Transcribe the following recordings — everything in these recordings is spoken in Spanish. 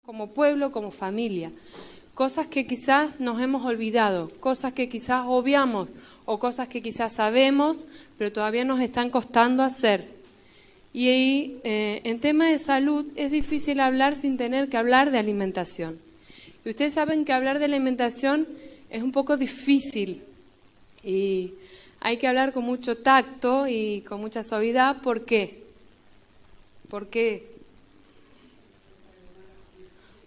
como pueblo, como familia. Cosas que quizás nos hemos olvidado, cosas que quizás obviamos o cosas que quizás sabemos, pero todavía nos están costando hacer. Y ahí, en tema de salud, es difícil hablar sin tener que hablar de alimentación. Y ustedes saben que hablar de alimentación es un poco difícil y hay que hablar con mucho tacto y con mucha suavidad. ¿Por qué? ¿Por qué?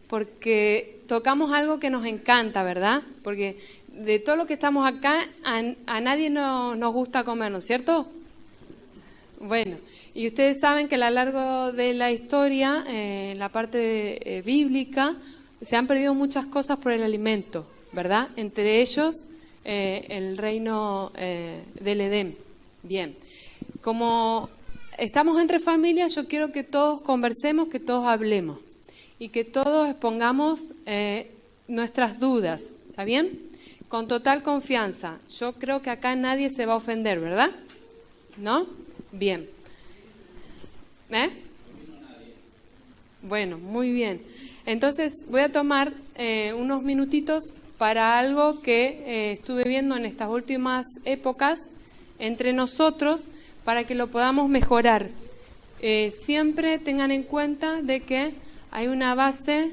Porque tocamos algo que nos encanta, ¿verdad? Porque de todo lo que estamos acá, a nadie nos gusta comer, ¿no es cierto? Bueno, y ustedes saben que a lo largo de la historia, en la parte bíblica, se han perdido muchas cosas por el alimento, ¿verdad? Entre ellos, el reino del Edén. Bien, como estamos entre familias, yo quiero que todos conversemos, que todos hablemos y que todos expongamos nuestras dudas, ¿está bien? Con total confianza. Yo creo que acá nadie se va a ofender, ¿verdad? ¿No? Bien. Bueno, muy bien. Entonces voy a tomar unos minutitos para algo que estuve viendo en estas últimas épocas entre nosotros para que lo podamos mejorar. Siempre tengan en cuenta de que hay una base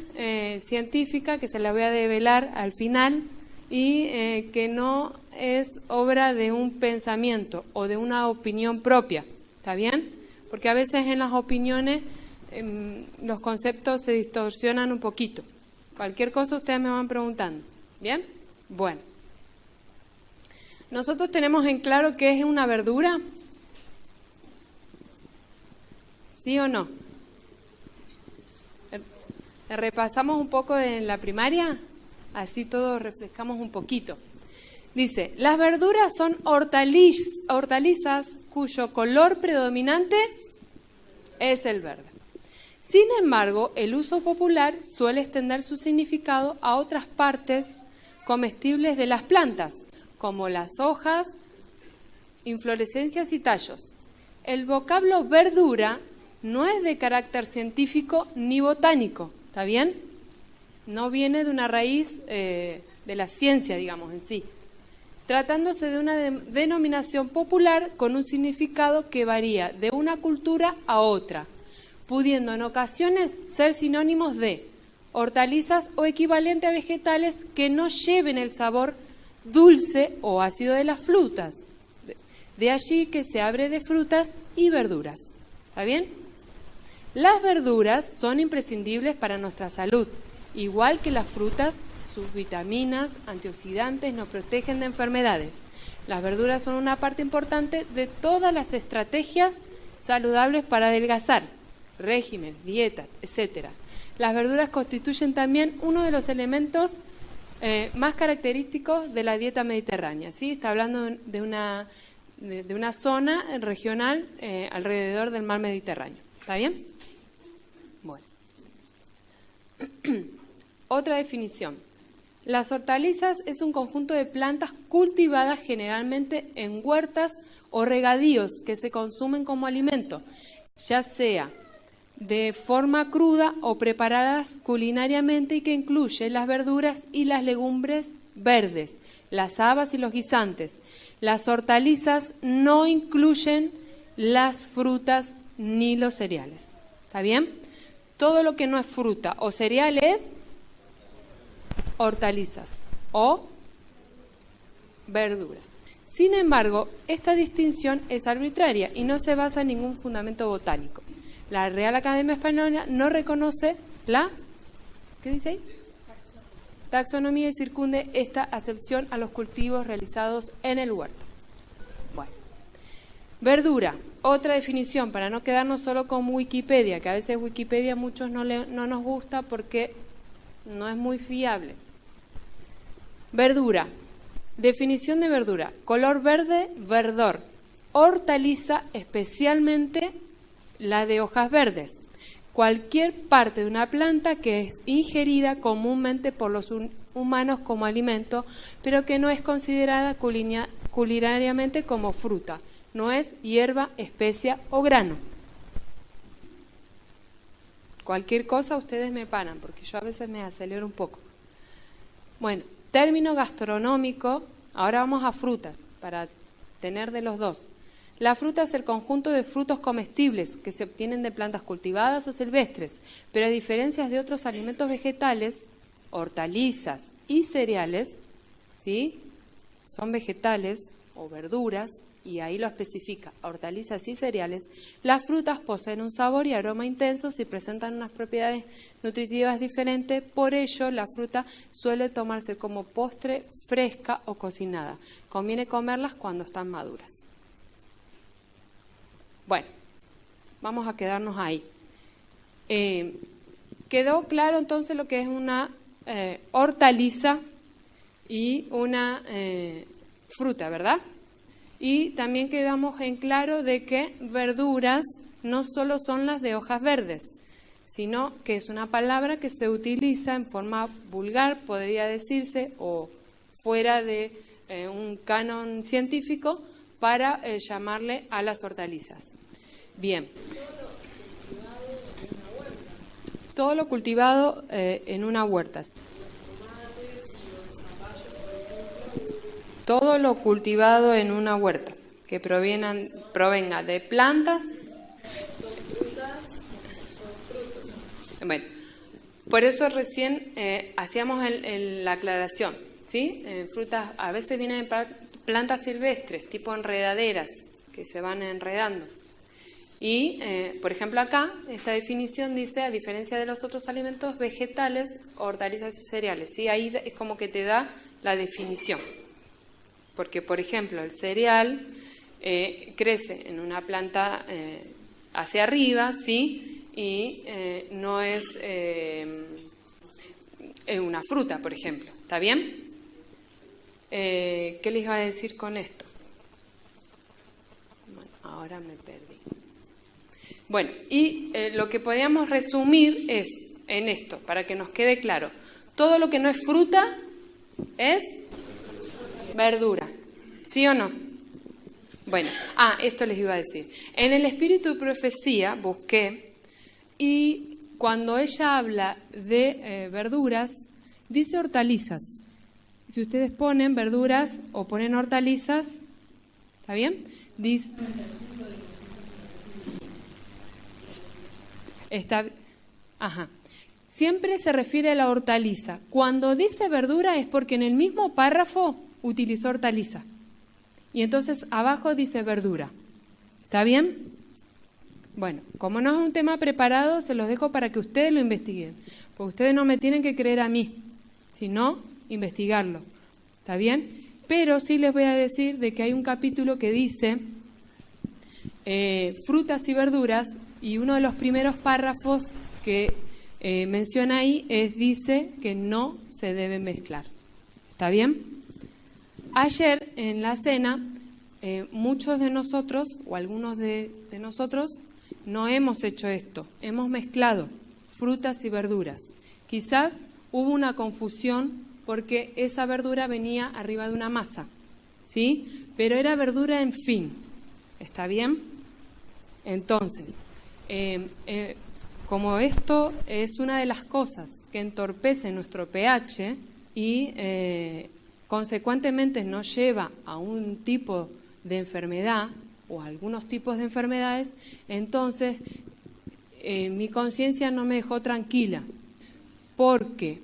científica que se la voy a develar al final y que no es obra de un pensamiento o de una opinión propia, ¿está bien? Porque a veces en las opiniones los conceptos se distorsionan un poquito. Cualquier cosa ustedes me van preguntando, ¿bien? Bueno. Nosotros tenemos en claro qué es una verdura, ¿sí o no? Repasamos un poco de la primaria, así todos refrescamos un poquito. Dice, las verduras son hortalizas cuyo color predominante es el verde. Sin embargo, el uso popular suele extender su significado a otras partes comestibles de las plantas, como las hojas, inflorescencias y tallos. El vocablo verdura no es de carácter científico ni botánico, ¿está bien? No viene de una raíz de la ciencia, digamos, en sí. Tratándose de una denominación popular con un significado que varía de una cultura a otra, pudiendo en ocasiones ser sinónimos de hortalizas o equivalente a vegetales que no lleven el sabor dulce o ácido de las frutas. De allí que se hable de frutas y verduras. ¿Está bien? Las verduras son imprescindibles para nuestra salud, igual que las frutas. Sus vitaminas, antioxidantes nos protegen de enfermedades. Las verduras son una parte importante de todas las estrategias saludables para adelgazar, régimen, dietas, etc. Las verduras constituyen también uno de los elementos más característicos de la dieta mediterránea. ¿Sí? Está hablando de una zona regional alrededor del mar Mediterráneo. ¿Está bien? Bueno. Otra definición. Las hortalizas es un conjunto de plantas cultivadas generalmente en huertas o regadíos que se consumen como alimento, ya sea de forma cruda o preparadas culinariamente y que incluye las verduras y las legumbres verdes, las habas y los guisantes. Las hortalizas no incluyen las frutas ni los cereales. ¿Está bien? Todo lo que no es fruta o cereal es hortalizas o verdura. Sin embargo, esta distinción es arbitraria y no se basa en ningún fundamento botánico. La Real Academia Española no reconoce la, ¿qué dice ahí? Taxonomía y circunde esta acepción a los cultivos realizados en el huerto. Bueno, verdura, otra definición para no quedarnos solo con Wikipedia, que a veces Wikipedia a muchos no nos gusta porque no es muy fiable. Verdura. Definición de verdura. Color verde, verdor. Hortaliza, especialmente la de hojas verdes. Cualquier parte de una planta que es ingerida comúnmente por los humanos como alimento, pero que no es considerada culinariamente como fruta. No es hierba, especia o grano. Cualquier cosa ustedes me paran, porque yo a veces me acelero un poco. Bueno, término gastronómico, ahora vamos a frutas, para tener de los dos. La fruta es el conjunto de frutos comestibles que se obtienen de plantas cultivadas o silvestres, pero a diferencia de otros alimentos vegetales, hortalizas y cereales, ¿sí? Son vegetales o verduras, y ahí lo especifica, hortalizas y cereales. Las frutas poseen un sabor y aroma intensos y presentan unas propiedades nutritivas diferentes, por ello la fruta suele tomarse como postre fresca o cocinada. Conviene comerlas cuando están maduras. Bueno, vamos a quedarnos ahí. Quedó claro entonces lo que es una hortaliza y una fruta, ¿verdad? Y también quedamos en claro de que verduras no solo son las de hojas verdes, sino que es una palabra que se utiliza en forma vulgar, podría decirse, o fuera de un canon científico, para llamarle a las hortalizas. Bien. Todo lo cultivado en una huerta. Todo lo cultivado en una huerta, que provenga de plantas. ¿Son frutas o son frutos? Bueno, por eso recién hacíamos la aclaración, ¿sí? Frutas a veces vienen plantas silvestres, tipo enredaderas, que se van enredando. Y, por ejemplo, acá, esta definición dice, a diferencia de los otros alimentos vegetales, hortalizas y cereales, ¿sí? Ahí es como que te da la definición. Porque, por ejemplo, el cereal crece en una planta hacia arriba, ¿sí? Y no es una fruta, por ejemplo. ¿Está bien? ¿Qué les iba a decir con esto? Bueno, ahora me perdí. Bueno, y lo que podríamos resumir es en esto, para que nos quede claro. Todo lo que no es fruta es verdura, ¿sí o no? Bueno, esto les iba a decir. En el espíritu de profecía busqué, y cuando ella habla de verduras, dice hortalizas. Si ustedes ponen verduras o ponen hortalizas, ¿está bien? Dice, siempre se refiere a la hortaliza. Cuando dice verdura es porque en el mismo párrafo utilizó hortaliza. Y entonces abajo dice verdura. ¿Está bien? Bueno, como no es un tema preparado, se los dejo para que ustedes lo investiguen. Porque ustedes no me tienen que creer a mí, sino investigarlo. ¿Está bien? Pero sí les voy a decir de que hay un capítulo que dice frutas y verduras, y uno de los primeros párrafos que menciona ahí dice que no se debe mezclar. ¿Está bien? Ayer en la cena, muchos de nosotros, o algunos de nosotros, no hemos hecho esto. Hemos mezclado frutas y verduras. Quizás hubo una confusión porque esa verdura venía arriba de una masa, ¿sí? Pero era verdura en fin. ¿Está bien? Entonces, como esto es una de las cosas que entorpece nuestro pH y consecuentemente nos lleva a un tipo de enfermedad o a algunos tipos de enfermedades, entonces mi conciencia no me dejó tranquila, porque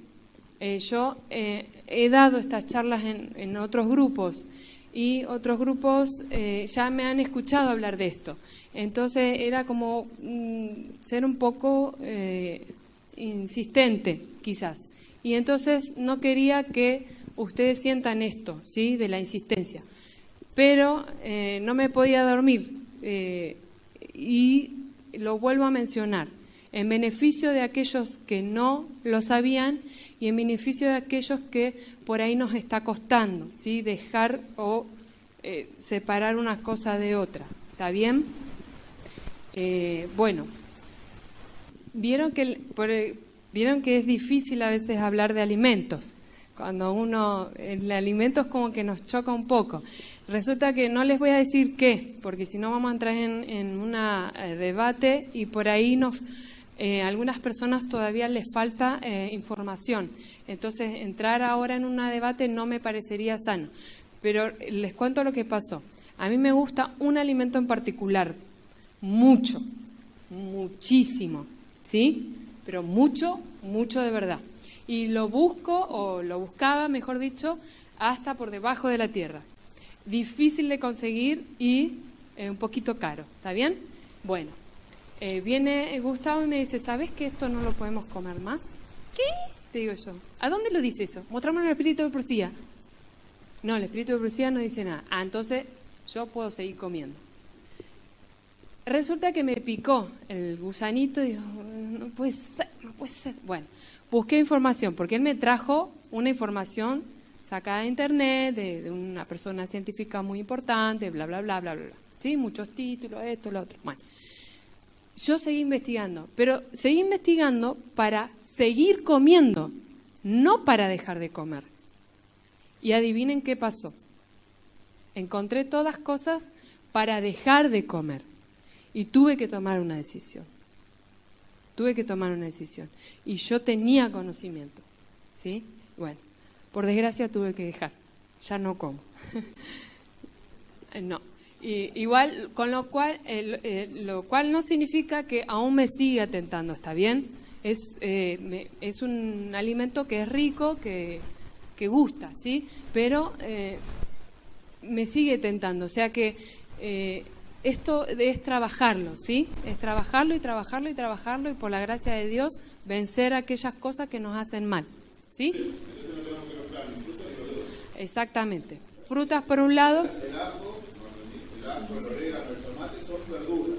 yo he dado estas charlas en otros grupos y otros grupos ya me han escuchado hablar de esto. Entonces era como ser un poco insistente, quizás. Y entonces no quería que ustedes sientan esto, ¿sí? De la insistencia. Pero no me podía dormir. Y lo vuelvo a mencionar. En beneficio de aquellos que no lo sabían y en beneficio de aquellos que por ahí nos está costando, ¿sí? Dejar o separar una cosa de otra. ¿Está bien? Bueno, vieron que es difícil a veces hablar de alimentos. Cuando el alimento es como que nos choca un poco. Resulta que no les voy a decir qué, porque si no vamos a entrar en un debate y por ahí nos algunas personas todavía les falta información. Entonces, entrar ahora en un debate no me parecería sano. Pero les cuento lo que pasó. A mí me gusta un alimento en particular, mucho, muchísimo, ¿sí? Pero mucho, mucho de verdad. Y lo busco, o lo buscaba, mejor dicho, hasta por debajo de la tierra. Difícil de conseguir y un poquito caro, ¿está bien? Bueno, viene Gustavo y me dice, ¿sabes que esto no lo podemos comer más? ¿Qué? Te digo yo. ¿A dónde lo dice eso? Mostrame el espíritu de profecía. No, el espíritu de profecía no dice nada. Ah, entonces yo puedo seguir comiendo. Resulta que me picó el gusanito y digo, no puede ser, no puede ser. Bueno, busqué información, porque él me trajo una información sacada de internet, de una persona científica muy importante, bla, bla, bla, bla, bla, bla. ¿Sí? Muchos títulos, esto, lo otro. Bueno, yo seguí investigando, pero seguí investigando para seguir comiendo, no para dejar de comer. Y adivinen qué pasó. Encontré todas cosas para dejar de comer. Y tuve que tomar una decisión. Tuve que tomar una decisión. Y yo tenía conocimiento. ¿Sí? Bueno, por desgracia tuve que dejar. Ya no como. No. Igual, con lo cual no significa que aún me siga tentando, ¿está bien? Es un alimento que es rico, que gusta, ¿sí? Pero me sigue tentando, o sea que esto es trabajarlo, ¿sí? Es trabajarlo y trabajarlo y trabajarlo y por la gracia de Dios vencer aquellas cosas que nos hacen mal, ¿sí? Exactamente. Frutas por un lado. El ajo, el orégano, el tomate son verduras.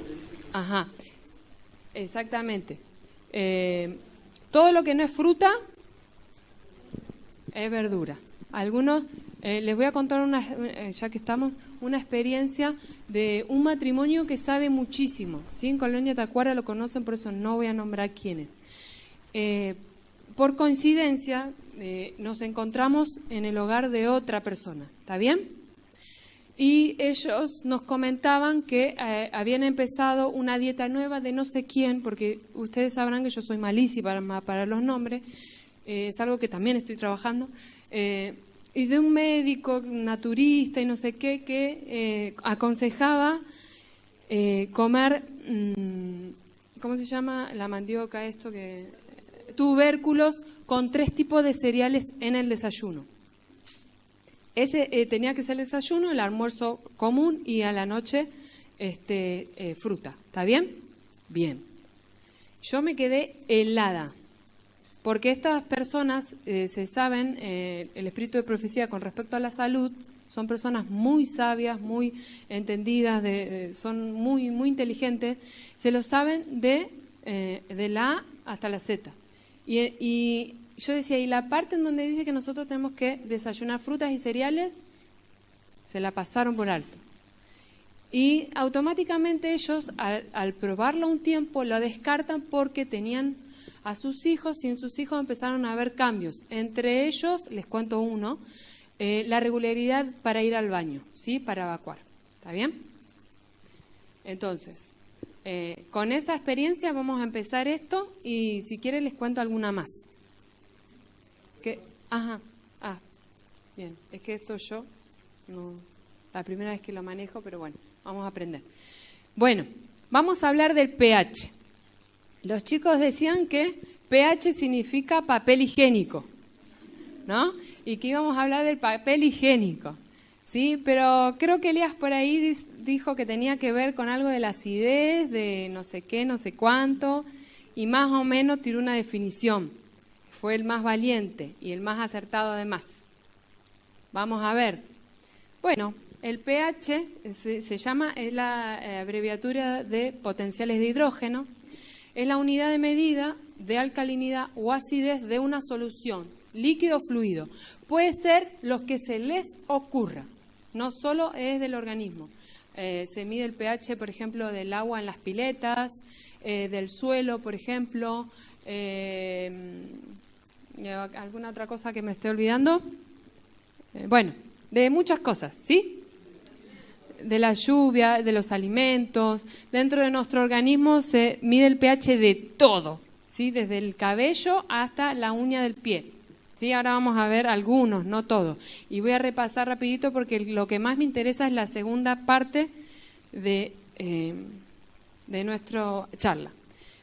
Ajá, exactamente. Todo lo que no es fruta es verdura. Algunos, les voy a contar, ya que estamos, una experiencia de un matrimonio que sabe muchísimo. ¿Sí? En Colonia Tacuara lo conocen, por eso no voy a nombrar quiénes. Por coincidencia, nos encontramos en el hogar de otra persona. ¿Está bien? Y ellos nos comentaban que habían empezado una dieta nueva de no sé quién, porque ustedes sabrán que yo soy malísima para los nombres, es algo que también estoy trabajando, y de un médico naturista y no sé qué, que aconsejaba comer, ¿cómo se llama? La mandioca, tubérculos con 3 tipos de cereales en el desayuno. Ese tenía que ser el desayuno, el almuerzo común y a la noche fruta. ¿Está bien? Bien. Yo me quedé helada, porque estas personas se saben, el espíritu de profecía con respecto a la salud, son personas muy sabias, muy entendidas, son muy, muy inteligentes, se lo saben de la A hasta la Z. Y yo decía, y la parte en donde dice que nosotros tenemos que desayunar frutas y cereales, se la pasaron por alto. Y automáticamente ellos, al probarlo un tiempo, lo descartan porque tenían a sus hijos y en sus hijos empezaron a haber cambios. Entre ellos, les cuento uno, la regularidad para ir al baño, ¿sí? Para evacuar. ¿Está bien? Entonces, con esa experiencia vamos a empezar esto y si quieren les cuento alguna más. Ajá, bien, es que esto yo, no, la primera vez que lo manejo, pero bueno, vamos a aprender. Bueno, vamos a hablar del pH. Los chicos decían que pH significa papel higiénico, ¿no? Y que íbamos a hablar del papel higiénico, ¿sí? Pero creo que Elías por ahí dijo que tenía que ver con algo de la acidez, de no sé qué, no sé cuánto, y más o menos tiró una definición. Fue el más valiente y el más acertado además. Vamos a ver. Bueno, el pH se llama, es la abreviatura de potenciales de hidrógeno. Es la unidad de medida de alcalinidad o acidez de una solución, líquido o fluido. Puede ser lo que se les ocurra, no solo es del organismo. Se mide el pH, por ejemplo, del agua en las piletas, del suelo, por ejemplo. ¿Alguna otra cosa que me esté olvidando? Bueno, de muchas cosas, ¿sí? de la lluvia, de los alimentos. Dentro de nuestro organismo se mide el pH de todo, ¿sí? Desde el cabello hasta la uña del pie. ¿Sí? Ahora vamos a ver algunos, no todos. Y voy a repasar rapidito porque lo que más me interesa es la segunda parte de nuestra charla.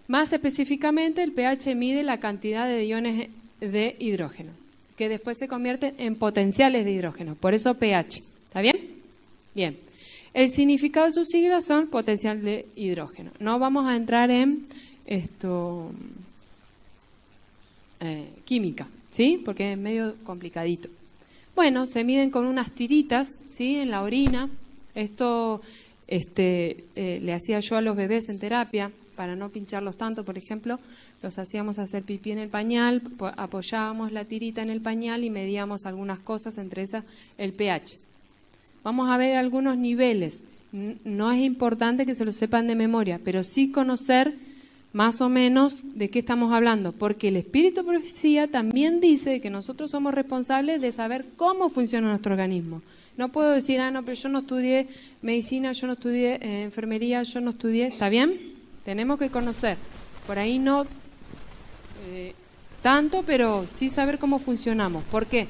Más específicamente, el pH mide la cantidad de iones de hidrógeno, que después se convierten en potenciales de hidrógeno. Por eso pH. ¿Está bien? Bien. El significado de sus siglas son potencial de hidrógeno. No vamos a entrar en química, ¿sí? Porque es medio complicadito. Bueno, se miden con unas tiritas, ¿sí? En la orina. Esto le hacía yo a los bebés en terapia, para no pincharlos tanto, por ejemplo. Los hacíamos hacer pipí en el pañal, apoyábamos la tirita en el pañal y medíamos algunas cosas, entre esas el pH. Vamos a ver algunos niveles. No es importante que se lo sepan de memoria, pero sí conocer más o menos de qué estamos hablando, porque el Espíritu de Profecía también dice que nosotros somos responsables de saber cómo funciona nuestro organismo. No puedo decir, no, pero yo no estudié medicina, yo no estudié enfermería, yo no estudié, ¿está bien? Tenemos que conocer. Por ahí no tanto, pero sí saber cómo funcionamos. ¿Por qué?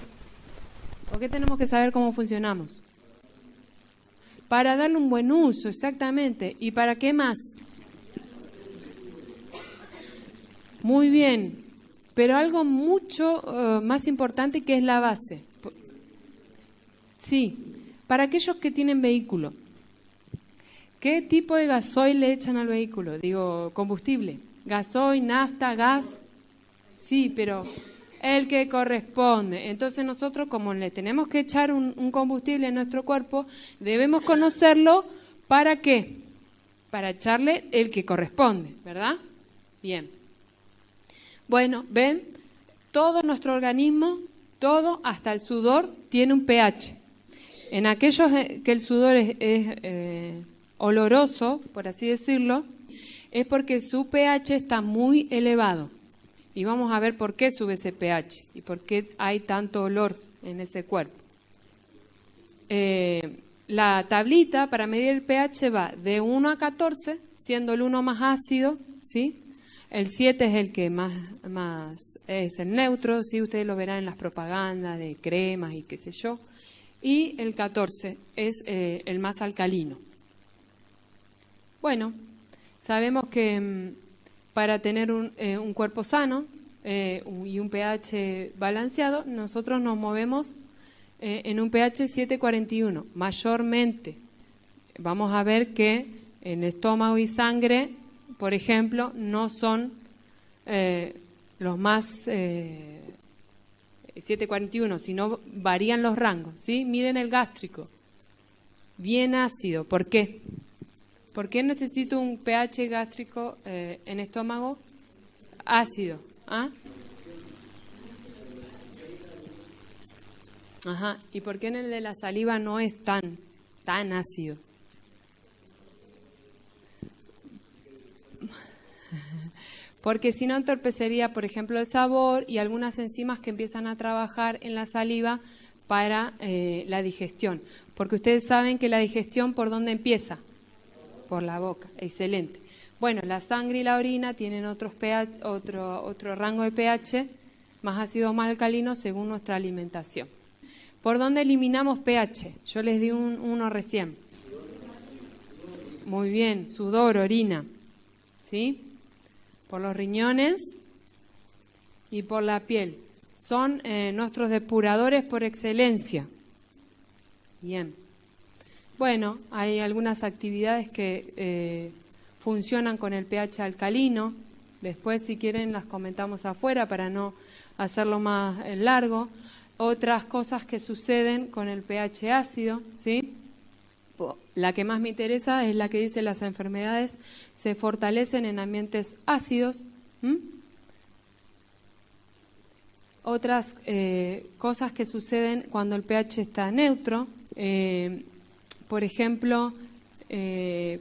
¿Por qué tenemos que saber cómo funcionamos? Para darle un buen uso, exactamente. ¿Y para qué más? Muy bien, pero algo mucho más importante que es la base. Sí, para aquellos que tienen vehículo, ¿qué tipo de gasoil le echan al vehículo? Digo, combustible, gasoil, nafta, gas. Sí, pero el que corresponde. Entonces nosotros, como le tenemos que echar un combustible en nuestro cuerpo, debemos conocerlo. ¿Para qué? Para echarle el que corresponde, ¿verdad? Bien. Bueno, ven, todo nuestro organismo, todo, hasta el sudor, tiene un pH. En aquellos que el sudor es oloroso, por así decirlo, es porque su pH está muy elevado. Y vamos a ver por qué sube ese pH y por qué hay tanto olor en ese cuerpo. La tablita para medir el pH va de 1 a 14, siendo el 1 más ácido, ¿sí? El 7 es el que más es el neutro, ¿sí? Ustedes lo verán en las propagandas de cremas y qué sé yo. Y el 14 es el más alcalino. Bueno, sabemos que para tener un cuerpo sano y un pH balanceado, nosotros nos movemos en un pH 7,41. Mayormente, vamos a ver que en estómago y sangre, por ejemplo, no son los más 7,41, sino varían los rangos, ¿sí? Miren el gástrico, bien ácido. ¿Por qué? ¿Por qué necesito un pH gástrico en estómago ácido? ¿Ah? Ajá. ¿Y por qué en el de la saliva no es tan ácido? Porque si no entorpecería, por ejemplo, el sabor y algunas enzimas que empiezan a trabajar en la saliva para la digestión. Porque ustedes saben que la digestión, ¿por dónde empieza? Por la boca. Excelente. Bueno, la sangre y la orina tienen otro rango de pH, más ácido o más alcalino, según nuestra alimentación. ¿Por dónde eliminamos pH? Yo les di uno recién. Muy bien, sudor, orina. ¿Sí? Por los riñones y por la piel. Son nuestros depuradores por excelencia. Bien. Bueno, hay algunas actividades que funcionan con el pH alcalino. Después, si quieren, las comentamos afuera para no hacerlo más largo. Otras cosas que suceden con el pH ácido, ¿sí? La que más me interesa es la que dice las enfermedades se fortalecen en ambientes ácidos. Otras cosas que suceden cuando el pH está neutro, por ejemplo,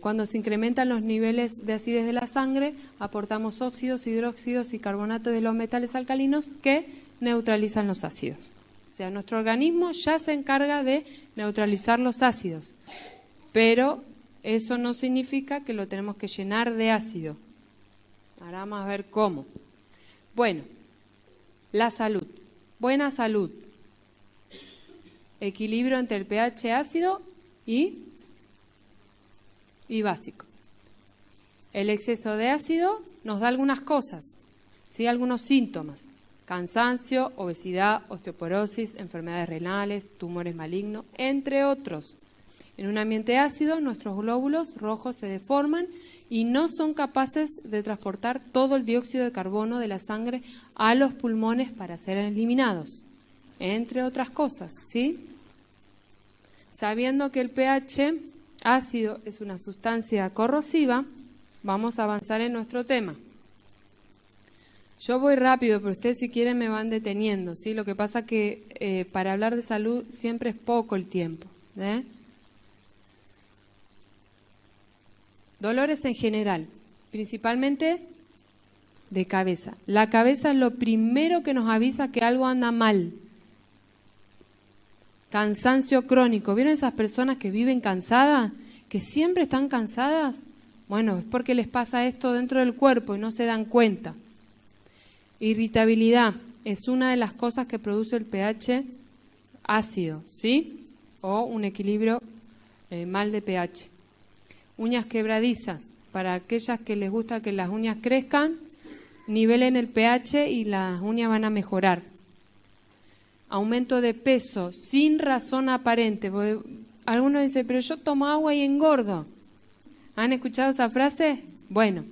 cuando se incrementan los niveles de acidez de la sangre, aportamos óxidos, hidróxidos y carbonatos de los metales alcalinos que neutralizan los ácidos. O sea, nuestro organismo ya se encarga de neutralizar los ácidos. pero eso no significa que lo tenemos que llenar de ácido. Ahora vamos a ver cómo. Bueno, la salud. Buena salud. Equilibrio entre el pH ácido y básico. El exceso de ácido nos da algunas cosas, ¿sí? Algunos síntomas. Cansancio, obesidad, osteoporosis, enfermedades renales, tumores malignos, entre otros. En un ambiente ácido, nuestros glóbulos rojos se deforman y no son capaces de transportar todo el dióxido de carbono de la sangre a los pulmones para ser eliminados, entre otras cosas, ¿sí? Sabiendo que el pH ácido es una sustancia corrosiva, vamos a avanzar en nuestro tema. Yo voy rápido, pero ustedes si quieren me van deteniendo, ¿sí? Lo que pasa que para hablar de salud siempre es poco el tiempo, ¿eh? Dolores en general, principalmente de cabeza. La cabeza es lo primero que nos avisa que algo anda mal. Cansancio crónico. ¿Vieron esas personas que viven cansadas? ¿Que siempre están cansadas? Bueno, es porque les pasa esto dentro del cuerpo y no se dan cuenta. Irritabilidad es una de las cosas que produce el pH ácido, ¿sí? O un equilibrio mal de pH. Uñas quebradizas, para aquellas que les gusta que las uñas crezcan, nivelen el pH y las uñas van a mejorar. Aumento de peso sin razón aparente. Algunos dicen, pero yo tomo agua y engordo. ¿Han escuchado esa frase? Bueno,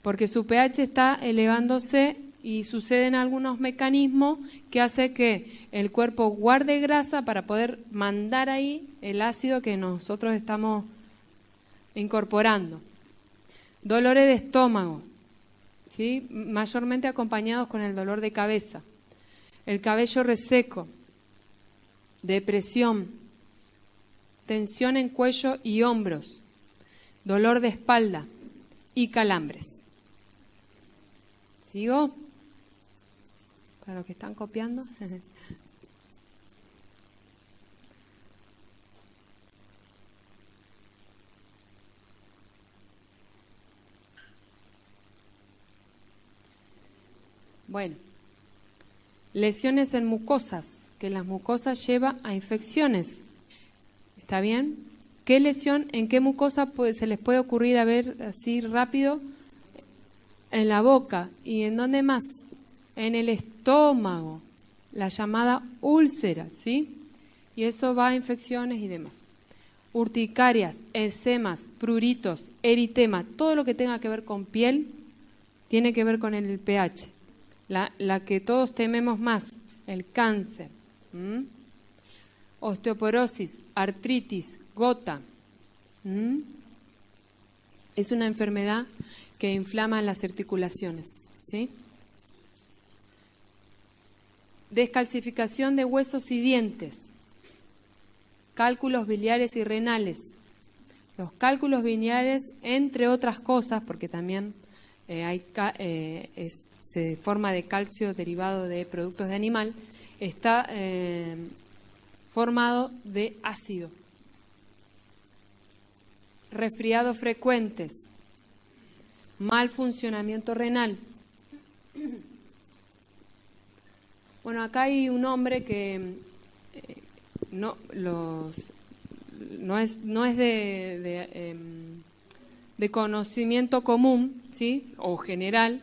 porque su pH está elevándose y suceden algunos mecanismos que hace que el cuerpo guarde grasa para poder mandar ahí el ácido que nosotros estamos incorporando. Dolores de estómago, ¿sí? Mayormente acompañados con el dolor de cabeza. El cabello reseco, depresión, tensión en cuello y hombros, dolor de espalda y calambres. ¿Sigo? Para los que están copiando. Bueno, lesiones en mucosas, que las mucosas lleva a infecciones. ¿Está bien? ¿Qué lesión, en qué mucosa se les puede ocurrir a ver así rápido? En la boca. ¿Y en dónde más? En el estómago, la llamada úlcera, ¿sí? Y eso va a infecciones y demás. Urticarias, eczemas, pruritos, eritema, todo lo que tenga que ver con piel tiene que ver con el pH. La que todos tememos más, el cáncer. Osteoporosis, artritis, gota. Es una enfermedad que inflama las articulaciones, ¿sí? Descalcificación de huesos y dientes. Cálculos biliares y renales. Los cálculos biliares, entre otras cosas, porque también se forma de calcio derivado de productos de animal, está formado de ácido. Resfriados frecuentes. Mal funcionamiento renal. Bueno, acá hay un hombre que no es de conocimiento común, ¿sí? O general.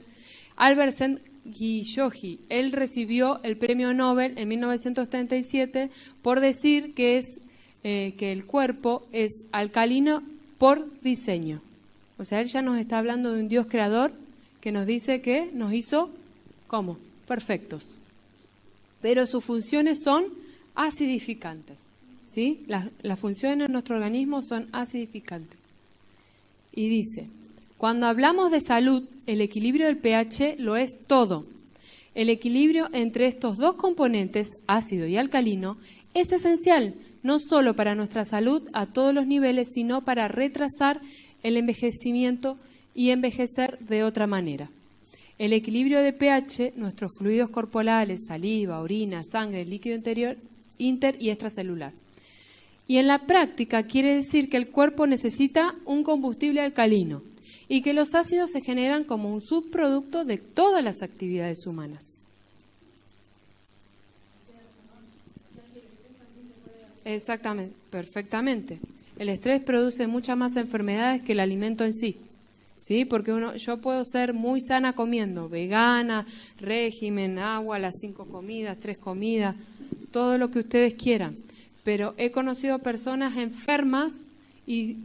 Albert Szent-Györgyi, él recibió el premio Nobel en 1937 por decir que el cuerpo es alcalino por diseño. O sea, él ya nos está hablando de un Dios creador que nos dice que nos hizo, ¿cómo? Perfectos. Pero sus funciones son acidificantes, ¿sí? Las funciones de nuestro organismo son acidificantes. Y dice, cuando hablamos de salud, el equilibrio del pH lo es todo. El equilibrio entre estos dos componentes, ácido y alcalino, es esencial, no solo para nuestra salud a todos los niveles, sino para retrasar el envejecimiento y envejecer de otra manera. El equilibrio de pH, nuestros fluidos corporales, saliva, orina, sangre, líquido interior, inter y extracelular. Y en la práctica quiere decir que el cuerpo necesita un combustible alcalino y que los ácidos se generan como un subproducto de todas las actividades humanas. Exactamente, perfectamente. El estrés produce muchas más enfermedades que el alimento en sí. ¿Sí? Porque yo puedo ser muy sana comiendo, vegana, régimen, agua, las 5 comidas, 3 comidas, todo lo que ustedes quieran. Pero he conocido personas enfermas y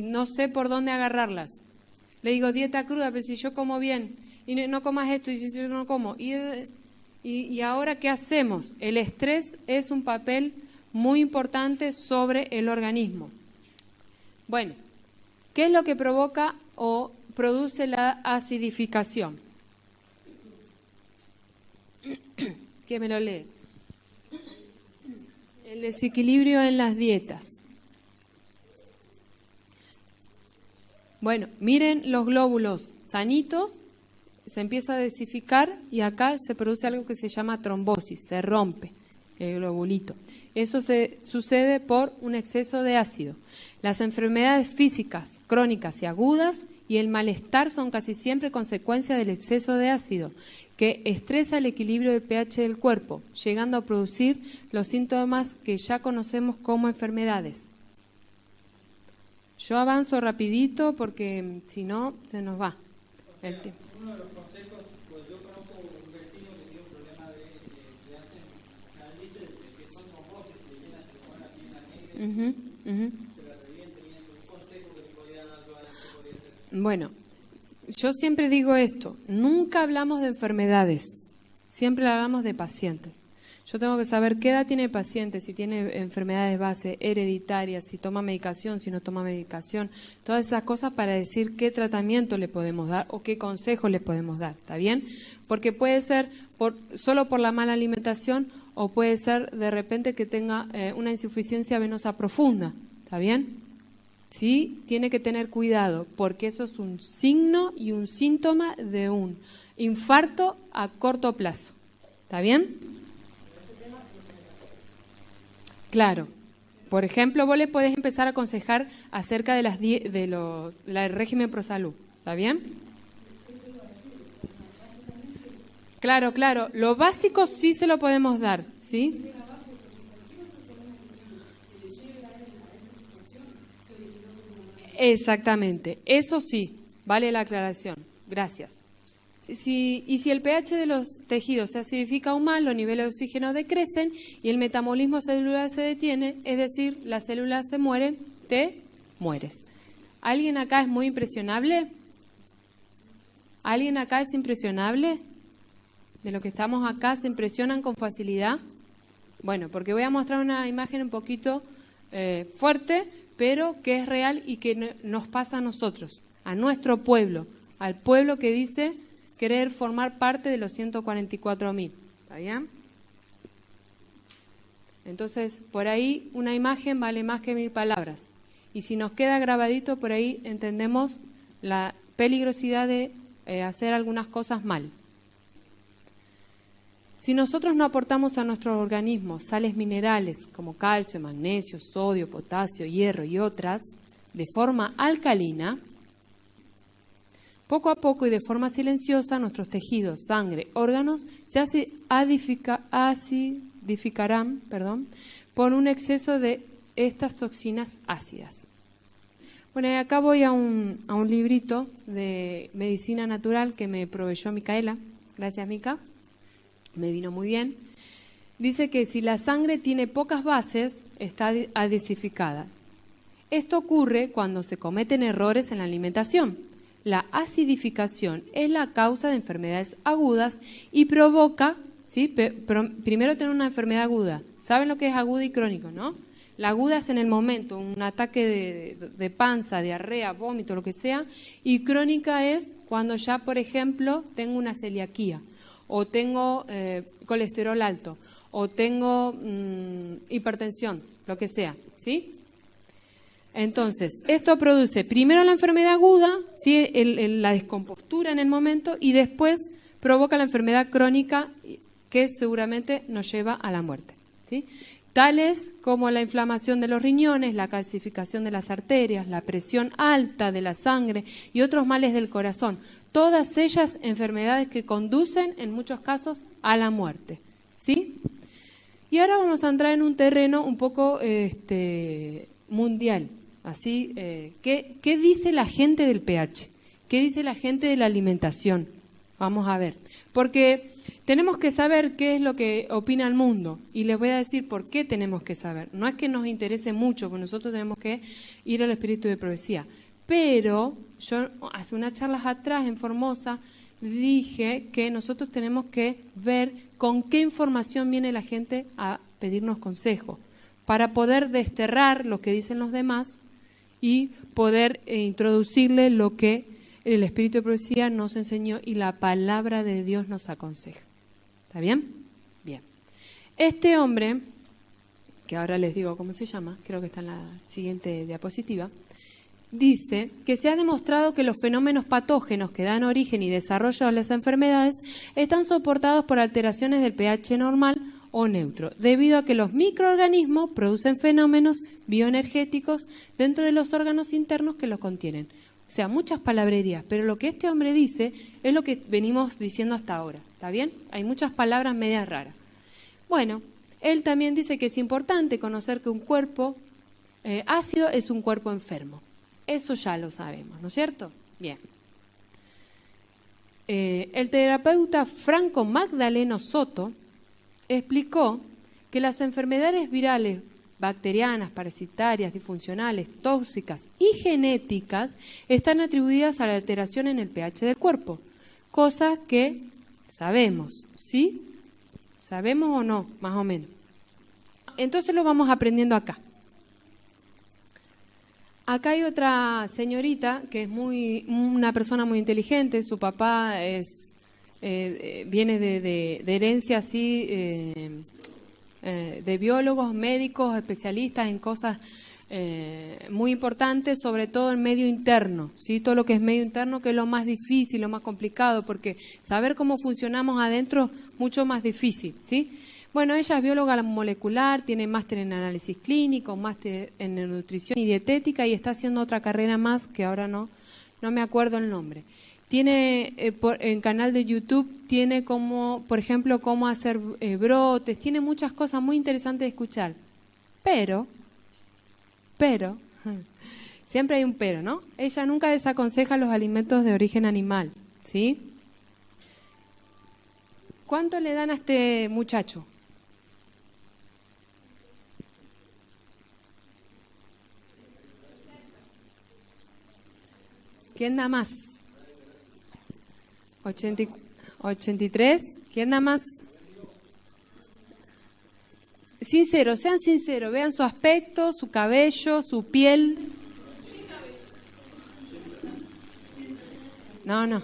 no sé por dónde agarrarlas. Le digo dieta cruda, pero si yo como bien, y no comas esto, y si yo no como. ¿Y ahora qué hacemos? El estrés es un papel muy importante sobre el organismo. Bueno, ¿qué es lo que provoca o produce la acidificación? ¿Quién me lo lee? El desequilibrio en las dietas. Bueno, miren los glóbulos sanitos, se empieza a desificar y acá se produce algo que se llama trombosis, se rompe el globulito. Eso sucede por un exceso de ácido. Las enfermedades físicas, crónicas y agudas y el malestar son casi siempre consecuencia del exceso de ácido, que estresa el equilibrio del pH del cuerpo, llegando a producir los síntomas que ya conocemos como enfermedades. Yo avanzo rapidito porque si no se nos va el tiempo. Uno de los consejos, pues yo conozco un vecino que tiene un problema de hacen análisis de que son trombosis, que vienen a tomar la piel negra, se la revienten y eso. Un consejo que se podría dar yo a la que podría hacer. Bueno, yo siempre digo esto, nunca hablamos de enfermedades, siempre hablamos de pacientes. Yo tengo que saber qué edad tiene el paciente, si tiene enfermedades base, hereditarias, si toma medicación, si no toma medicación, todas esas cosas para decir qué tratamiento le podemos dar o qué consejo le podemos dar, ¿está bien? Porque puede ser solo por la mala alimentación o puede ser de repente que tenga una insuficiencia venosa profunda, ¿está bien? Sí, tiene que tener cuidado porque eso es un signo y un síntoma de un infarto a corto plazo, ¿está bien? Claro. Por ejemplo, vos le podés empezar a aconsejar acerca de del régimen ProSalud. ¿Está bien? Claro, claro. Lo básico sí se lo podemos dar, ¿sí? Exactamente. Eso sí, vale la aclaración. Gracias. Y si el pH de los tejidos se acidifica aún más, los niveles de oxígeno decrecen y el metabolismo celular se detiene, es decir, las células se mueren, te mueres. ¿Alguien acá es muy impresionable? ¿Alguien acá es impresionable? ¿De lo que estamos acá se impresionan con facilidad? Bueno, porque voy a mostrar una imagen un poquito fuerte, pero que es real y que nos pasa a nosotros, a nuestro pueblo, al pueblo que dice querer formar parte de los 144.000. ¿Está bien? Entonces, por ahí una imagen vale más que 1000 palabras. Y si nos queda grabadito, por ahí entendemos la peligrosidad de hacer algunas cosas mal. Si nosotros no aportamos a nuestro organismo sales minerales como calcio, magnesio, sodio, potasio, hierro y otras de forma alcalina, poco a poco y de forma silenciosa nuestros tejidos, sangre, órganos se acidificarán por un exceso de estas toxinas ácidas. Bueno, y acá voy a un librito de medicina natural que me proveyó Micaela. Gracias, Mica. Me vino muy bien. Dice que si la sangre tiene pocas bases, está acidificada. Esto ocurre cuando se cometen errores en la alimentación. La acidificación es la causa de enfermedades agudas y provoca, ¿sí? Primero tener una enfermedad aguda. ¿Saben lo que es aguda y crónico, no? La aguda es en el momento, un ataque de panza, diarrea, vómito, lo que sea. Y crónica es cuando ya, por ejemplo, tengo una celiaquía, o tengo colesterol alto, o tengo hipertensión, lo que sea, ¿sí? Entonces, esto produce primero la enfermedad aguda, ¿sí? La descompostura en el momento, y después provoca la enfermedad crónica que seguramente nos lleva a la muerte, ¿sí? tales como la inflamación de los riñones, la calcificación de las arterias, la presión alta de la sangre y otros males del corazón. Todas ellas enfermedades que conducen, en muchos casos, a la muerte. ¿Sí? Y ahora vamos a entrar en un terreno un poco mundial. Así, ¿qué dice la gente del pH? ¿Qué dice la gente de la alimentación? Vamos a ver. Porque tenemos que saber qué es lo que opina el mundo. Y les voy a decir por qué tenemos que saber. No es que nos interese mucho, porque nosotros tenemos que ir al espíritu de profecía. Pero yo hace unas charlas atrás en Formosa dije que nosotros tenemos que ver con qué información viene la gente a pedirnos consejo para poder desterrar lo que dicen los demás y poder introducirle lo que el espíritu de profecía nos enseñó y la palabra de Dios nos aconseja. ¿Está bien? Bien. Este hombre, que ahora les digo cómo se llama, creo que está en la siguiente diapositiva, dice que se ha demostrado que los fenómenos patógenos que dan origen y desarrollo a las enfermedades están soportados por alteraciones del pH normal o neutro, debido a que los microorganismos producen fenómenos bioenergéticos dentro de los órganos internos que los contienen. O sea, muchas palabrerías, pero lo que este hombre dice es lo que venimos diciendo hasta ahora, ¿está bien? Hay muchas palabras medias raras. Bueno, él también dice que es importante conocer que un cuerpo ácido es un cuerpo enfermo. Eso ya lo sabemos, ¿no es cierto? Bien. El terapeuta Franco Magdaleno Soto explicó que las enfermedades virales, bacterianas, parasitarias, disfuncionales, tóxicas y genéticas están atribuidas a la alteración en el pH del cuerpo, cosa que sabemos, ¿sí? ¿Sabemos o no? Más o menos. Entonces lo vamos aprendiendo acá. Acá hay otra señorita que es una persona muy inteligente. Su papá viene de herencia así, de biólogos, médicos, especialistas en cosas muy importantes, sobre todo en medio interno, ¿sí? Todo lo que es medio interno, que es lo más difícil, lo más complicado, porque saber cómo funcionamos adentro es mucho más difícil, ¿sí? Bueno, ella es bióloga molecular, tiene máster en análisis clínico, máster en nutrición y dietética y está haciendo otra carrera más que ahora no me acuerdo el nombre. Tiene en canal de YouTube, tiene como, por ejemplo, cómo hacer brotes, tiene muchas cosas muy interesantes de escuchar. Pero, siempre hay un pero, ¿no? Ella nunca desaconseja los alimentos de origen animal, ¿sí? ¿Cuánto le dan a este muchacho? ¿Quién da más? 83. ¿Quién da más? Sincero, sean sinceros, vean su aspecto, su cabello, su piel. No.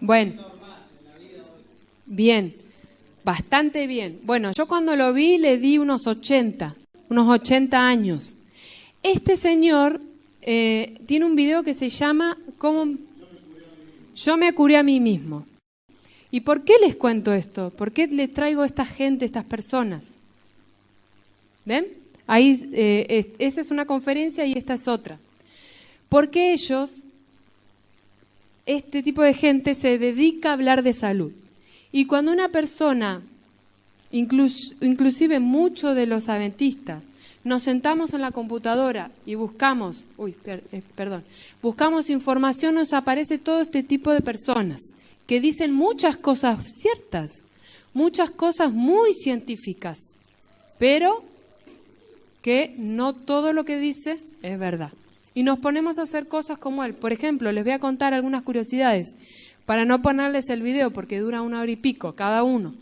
Bueno, bien, bastante bien. Bueno, yo cuando lo vi le di unos 80 años. Este señor tiene un video que se llama ¿Cómo yo me curé a mí mismo? ¿Y por qué les cuento esto? ¿Por qué les traigo a esta gente, estas personas? ¿Ven? Ahí, esa es una conferencia y esta es otra. Porque ellos, este tipo de gente, se dedica a hablar de salud. Y cuando una persona, inclusive muchos de los adventistas, nos sentamos en la computadora y buscamos información, nos aparece todo este tipo de personas que dicen muchas cosas ciertas, muchas cosas muy científicas, pero que no todo lo que dice es verdad. Y nos ponemos a hacer cosas como él. Por ejemplo, les voy a contar algunas curiosidades para no ponerles el video porque dura 1 hora y pico cada uno.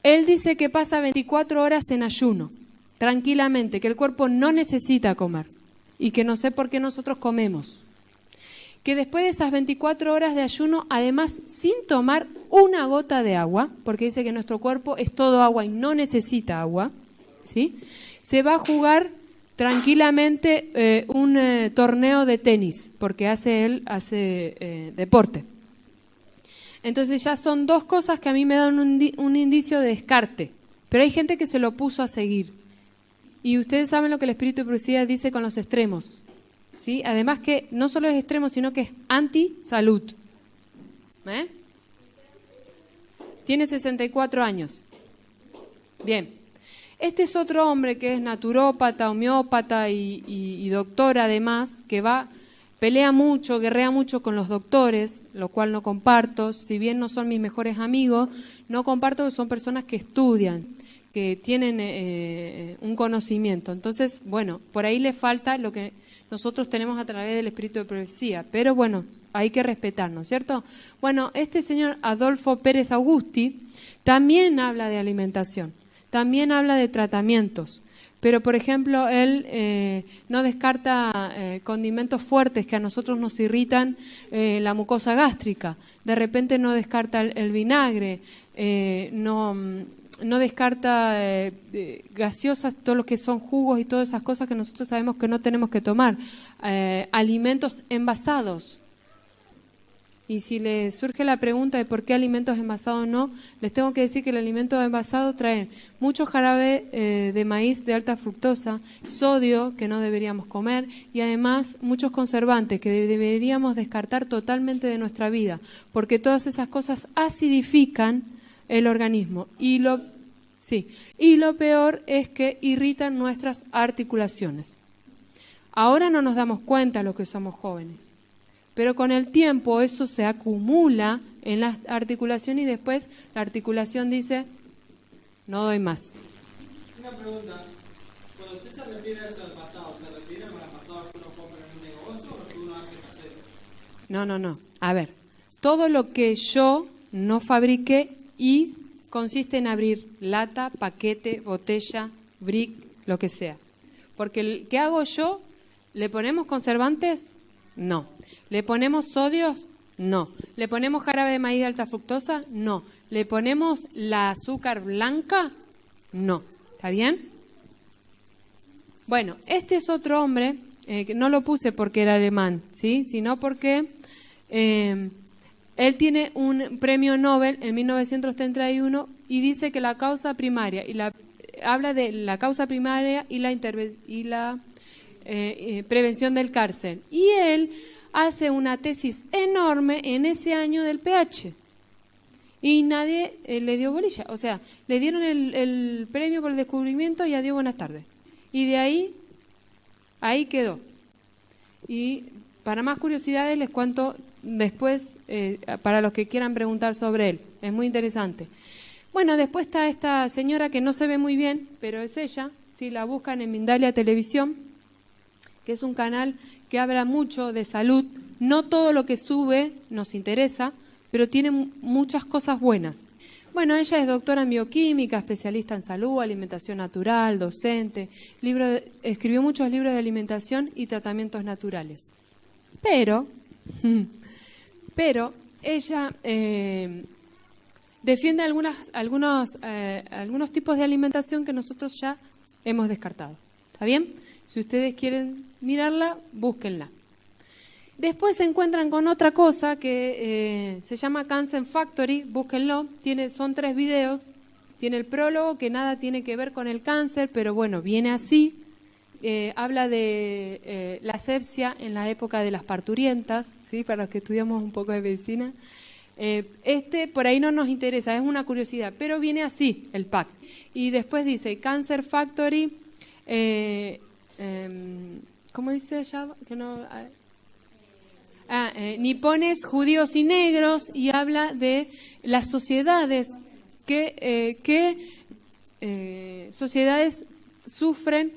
Él dice que pasa 24 horas en ayuno, tranquilamente, que el cuerpo no necesita comer y que no sé por qué nosotros comemos. Que después de esas 24 horas de ayuno, además sin tomar una gota de agua, porque dice que nuestro cuerpo es todo agua y no necesita agua, ¿sí? Se va a jugar tranquilamente un torneo de tenis, porque él hace deporte. Entonces ya son dos cosas que a mí me dan un indicio de descarte. Pero hay gente que se lo puso a seguir. Y ustedes saben lo que el espíritu de profecía dice con los extremos, ¿sí? Además que no solo es extremo, sino que es anti-salud. Tiene 64 años. Bien. Este es otro hombre que es naturópata, homeópata y doctor además, que pelea mucho, guerrea mucho con los doctores, lo cual no comparto. Si bien no son mis mejores amigos, no comparto que son personas que estudian, que tienen un conocimiento. Entonces, bueno, por ahí le falta lo que nosotros tenemos a través del espíritu de profecía. Pero bueno, hay que respetarnos, ¿cierto? Bueno, este señor Adolfo Pérez Augusti también habla de alimentación, también habla de tratamientos. Pero, por ejemplo, él no descarta condimentos fuertes que a nosotros nos irritan la mucosa gástrica. De repente no descarta el vinagre, no descarta gaseosas, todo lo que son jugos y todas esas cosas que nosotros sabemos que no tenemos que tomar. Alimentos envasados. Y si les surge la pregunta de por qué alimentos envasados no, les tengo que decir que el alimento envasado trae mucho jarabe de maíz de alta fructosa, sodio que no deberíamos comer y además muchos conservantes que deberíamos descartar totalmente de nuestra vida, porque todas esas cosas acidifican el organismo y lo peor es que irritan nuestras articulaciones. Ahora no nos damos cuenta los que somos jóvenes. Pero con el tiempo eso se acumula en la articulación y después la articulación dice, no doy más. Una pregunta, cuando usted se refiere a eso del pasado, ¿se refiere a pasado que uno compra en un negocio o que uno hace casero? No. A ver, todo lo que yo no fabriqué y consiste en abrir lata, paquete, botella, brick, lo que sea. Porque ¿qué hago yo? ¿Le ponemos conservantes? No. ¿Le ponemos sodios? No. ¿Le ponemos jarabe de maíz de alta fructosa? No. ¿Le ponemos la azúcar blanca? No. ¿Está bien? Bueno, este es otro hombre, que no lo puse porque era alemán, ¿sí? Sino porque él tiene un premio Nobel en 1931 y dice que la causa primaria, habla de la causa primaria y la prevención del cáncer. Y él hace una tesis enorme en ese año del pH. Y nadie le dio bolilla. O sea, le dieron el premio por el descubrimiento y adiós, buenas tardes. Y de ahí quedó. Y para más curiosidades les cuento después, para los que quieran preguntar sobre él. Es muy interesante. Bueno, después está esta señora que no se ve muy bien, pero es ella. Si la buscan en Mindalia Televisión, que es un canal que habla mucho de salud. No todo lo que sube nos interesa, pero tiene muchas cosas buenas. Bueno, ella es doctora en bioquímica, especialista en salud, alimentación natural, docente, escribió muchos libros de alimentación y tratamientos naturales. Pero ella defiende algunos tipos de alimentación que nosotros ya hemos descartado. ¿Está bien? Si ustedes quieren mirarla, búsquenla. Después se encuentran con otra cosa que se llama Cancer Factory, búsquenlo. Son 3 videos. Tiene el prólogo que nada tiene que ver con el cáncer, pero bueno, viene así. Habla de la asepsia en la época de las parturientas, ¿sí? Para los que estudiamos un poco de medicina. Por ahí no nos interesa, es una curiosidad, pero viene así el pack. Y después dice Cancer Factory, ¿cómo dice ella? Que no, nipones, judíos y negros, y habla de las sociedades sociedades sufren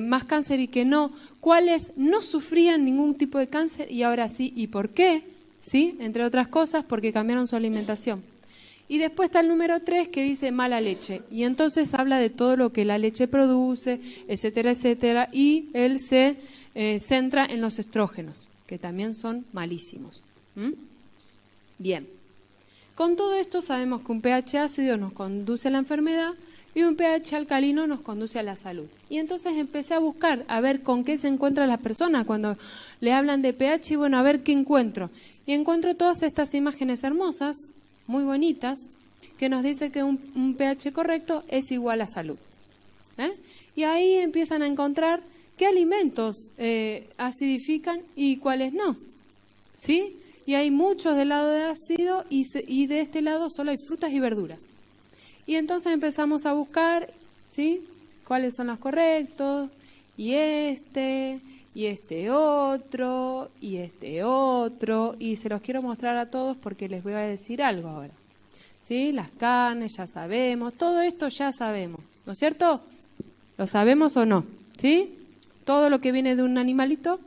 más cáncer y que no, cuáles no sufrían ningún tipo de cáncer y ahora sí, ¿y por qué? ¿Sí? Entre otras cosas, porque cambiaron su alimentación. Y después está el número 3 que dice mala leche. Y entonces habla de todo lo que la leche produce, etcétera, etcétera. Y él se centra en los estrógenos, que también son malísimos. Bien. Con todo esto sabemos que un pH ácido nos conduce a la enfermedad y un pH alcalino nos conduce a la salud. Y entonces empecé a buscar, a ver con qué se encuentran las personas cuando le hablan de pH y bueno, a ver qué encuentro. y encuentro todas estas imágenes hermosas, muy bonitas, que nos dice que un pH correcto es igual a salud. Y ahí empiezan a encontrar qué alimentos acidifican y cuáles no. ¿Sí? Y hay muchos del lado de ácido y de este lado solo hay frutas y verduras. Y entonces empezamos a buscar, ¿sí?, cuáles son los correctos, y este otro, y se los quiero mostrar a todos porque les voy a decir algo ahora. ¿Sí? Las carnes, ya sabemos, todo esto ya sabemos, ¿no es cierto? ¿Lo sabemos o no? ¿Sí? Todo lo que viene de un animalito.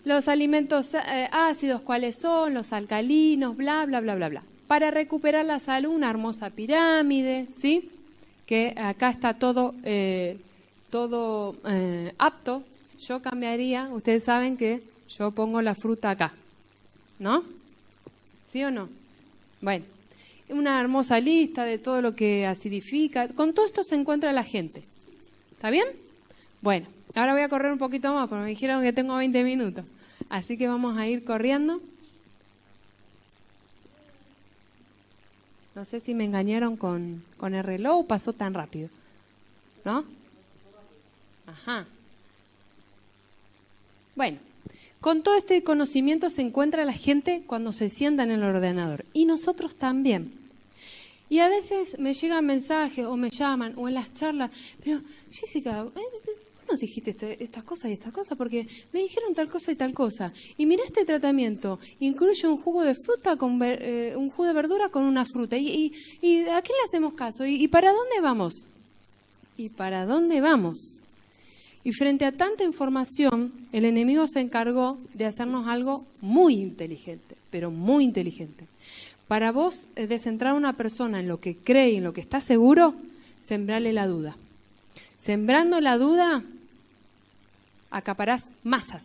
Los alimentos ácidos, ¿cuáles son? Los alcalinos, bla, bla, bla, bla, bla. Para recuperar la salud, una hermosa pirámide, ¿sí? Que acá está todo apto. Yo cambiaría, ustedes saben que yo pongo la fruta acá, ¿no? ¿Sí o no? Bueno, una hermosa lista de todo lo que acidifica. Con todo esto se encuentra la gente. ¿Está bien? Bueno, ahora voy a correr un poquito más porque me dijeron que tengo 20 minutos. Así que vamos a ir corriendo. No sé si me engañaron con el reloj o pasó tan rápido. ¿No? Ajá. Bueno, con todo este conocimiento se encuentra la gente cuando se sientan en el ordenador. Y nosotros también. Y a veces me llegan mensajes o me llaman o en las charlas, pero Jessica, ¿no dijiste estas cosas y estas cosas? Porque me dijeron tal cosa y tal cosa. Y mira, este tratamiento incluye un jugo de fruta con un jugo de verdura con una fruta. ¿Y a quién le hacemos caso? ¿Y para dónde vamos? ¿Y para dónde vamos? Y frente a tanta información, el enemigo se encargó de hacernos algo muy inteligente, pero muy inteligente. Para vos descentrar a una persona en lo que cree y en lo que está seguro, sembrarle la duda. Sembrando la duda, acaparás masas,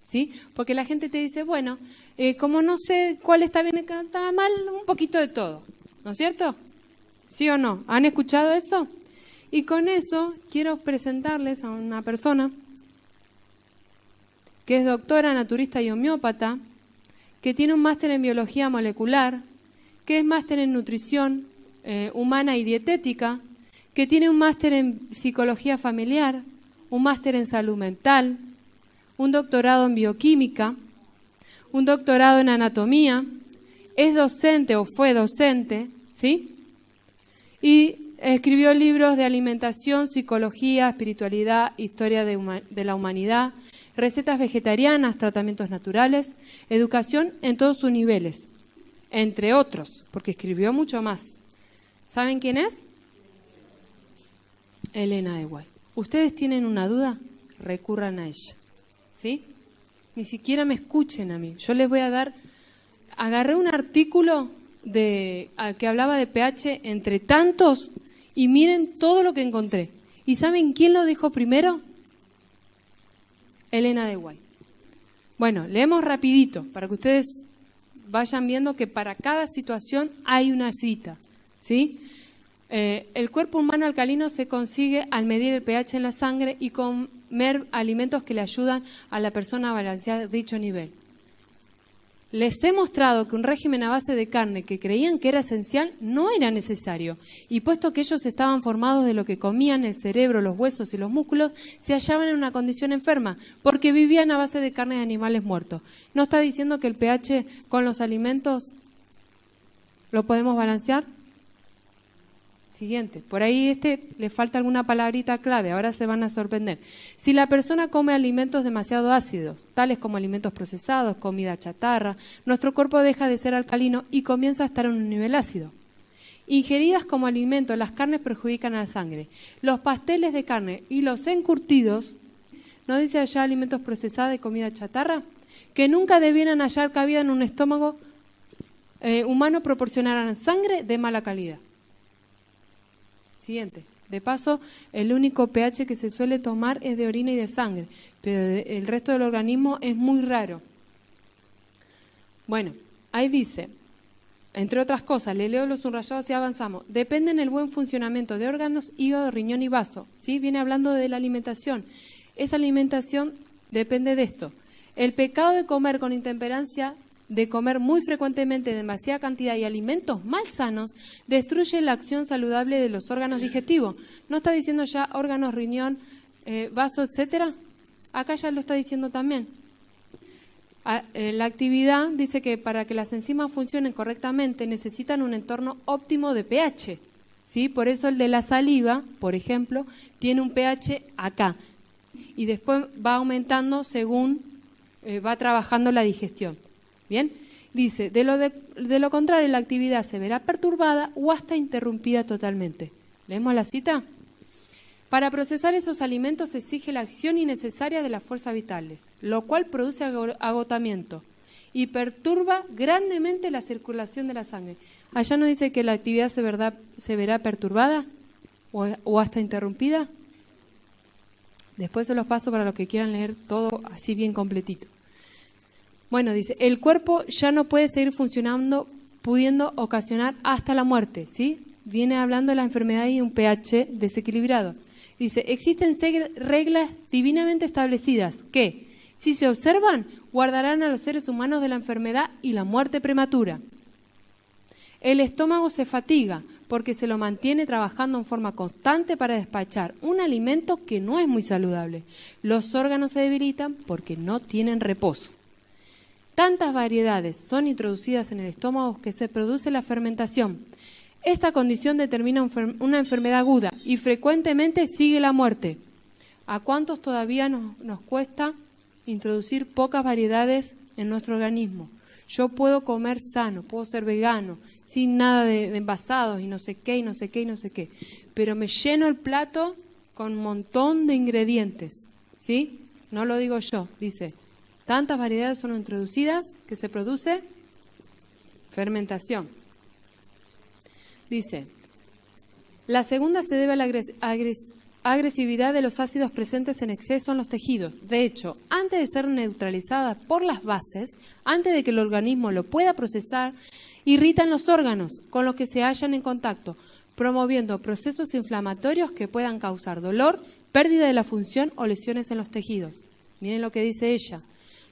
¿sí? Porque la gente te dice, bueno, como no sé cuál está bien y cuál está mal, un poquito de todo, ¿no es cierto? ¿Sí o no? ¿Han escuchado eso? Y con eso quiero presentarles a una persona que es doctora, naturista y homeópata, que tiene un máster en biología molecular, que es máster en nutrición humana y dietética, que tiene un máster en psicología familiar, un máster en salud mental, un doctorado en bioquímica, un doctorado en anatomía, es docente o fue docente, ¿sí? Y escribió libros de alimentación, psicología, espiritualidad, historia de la humanidad, recetas vegetarianas, tratamientos naturales, educación en todos sus niveles, entre otros, porque escribió mucho más. ¿Saben quién es? Elena de White. ¿Ustedes tienen una duda? Recurran a ella, ¿sí? Ni siquiera me escuchen a mí. Yo les voy a dar... Agarré un artículo que hablaba de pH entre tantos y miren todo lo que encontré. ¿Y saben quién lo dijo primero? Elena de White. Bueno, leemos rapidito para que ustedes vayan viendo que para cada situación hay una cita, ¿sí? El cuerpo humano alcalino se consigue al medir el pH en la sangre y comer alimentos que le ayudan a la persona a balancear dicho nivel. Les he mostrado que un régimen a base de carne que creían que era esencial no era necesario, y puesto que ellos estaban formados de lo que comían, el cerebro, los huesos y los músculos, se hallaban en una condición enferma, porque vivían a base de carne de animales muertos. ¿No está diciendo que el pH con los alimentos lo podemos balancear? Siguiente, por ahí le falta alguna palabrita clave, ahora se van a sorprender. Si la persona come alimentos demasiado ácidos, tales como alimentos procesados, comida chatarra, nuestro cuerpo deja de ser alcalino y comienza a estar en un nivel ácido. Ingeridas como alimento, las carnes perjudican a la sangre. Los pasteles de carne y los encurtidos, ¿no dice allá alimentos procesados y comida chatarra? Que nunca debieran hallar cabida en un estómago humano, proporcionarán sangre de mala calidad. Siguiente. De paso, el único pH que se suele tomar es de orina y de sangre, pero el resto del organismo es muy raro. Bueno, ahí dice, entre otras cosas, le leo los subrayados y avanzamos. Dependen del buen funcionamiento de órganos, hígado, riñón y vaso. ¿Sí? Viene hablando de la alimentación. Esa alimentación depende de esto. El pecado de comer con intemperancia de comer muy frecuentemente demasiada cantidad y alimentos malsanos destruye la acción saludable de los órganos digestivos. ¿No está diciendo ya órganos, riñón, vaso, etcétera? Acá ya lo está diciendo también. La actividad dice que para que las enzimas funcionen correctamente necesitan un entorno óptimo de pH. ¿Sí? Por eso el de la saliva, por ejemplo, tiene un pH acá. Y después va aumentando según va trabajando la digestión. ¿Bien? Dice, de lo contrario, la actividad se verá perturbada o hasta interrumpida totalmente. ¿Leemos la cita? Para procesar esos alimentos se exige la acción innecesaria de las fuerzas vitales, lo cual produce agotamiento y perturba grandemente la circulación de la sangre. ¿Allá no dice que la actividad se verá perturbada o hasta interrumpida? Después se los paso para los que quieran leer todo así bien completito. Bueno, dice, el cuerpo ya no puede seguir funcionando, pudiendo ocasionar hasta la muerte, ¿sí? Viene hablando de la enfermedad y un pH desequilibrado. Dice, existen reglas divinamente establecidas que, si se observan, guardarán a los seres humanos de la enfermedad y la muerte prematura. El estómago se fatiga porque se lo mantiene trabajando en forma constante para despachar un alimento que no es muy saludable. Los órganos se debilitan porque no tienen reposo. Tantas variedades son introducidas en el estómago que se produce la fermentación. Esta condición determina una enfermedad aguda y frecuentemente sigue la muerte. ¿A cuántos todavía nos cuesta introducir pocas variedades en nuestro organismo? Yo puedo comer sano, puedo ser vegano, sin nada de envasados y no sé qué, y no sé qué, y no sé qué. Pero me lleno el plato con un montón de ingredientes, ¿sí? No lo digo yo, dice. Tantas variedades son introducidas que se produce fermentación. Dice, la segunda se debe a la agresividad de los ácidos presentes en exceso en los tejidos. De hecho, antes de ser neutralizadas por las bases, antes de que el organismo lo pueda procesar, irritan los órganos con los que se hallan en contacto, promoviendo procesos inflamatorios que puedan causar dolor, pérdida de la función o lesiones en los tejidos. Miren lo que dice ella.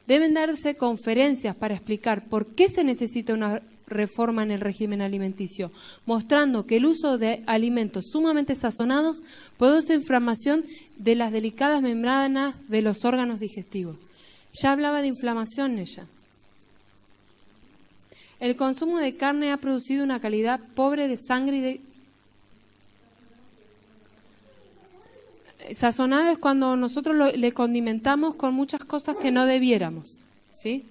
Deben darse conferencias para explicar por qué se necesita una reforma en el régimen alimenticio, mostrando que el uso de alimentos sumamente sazonados produce inflamación de las delicadas membranas de los órganos digestivos. Ya hablaba de inflamación ella. El consumo de carne ha producido una calidad pobre de sangre y de... Sazonado es cuando nosotros le condimentamos con muchas cosas que no debiéramos, ¿sí?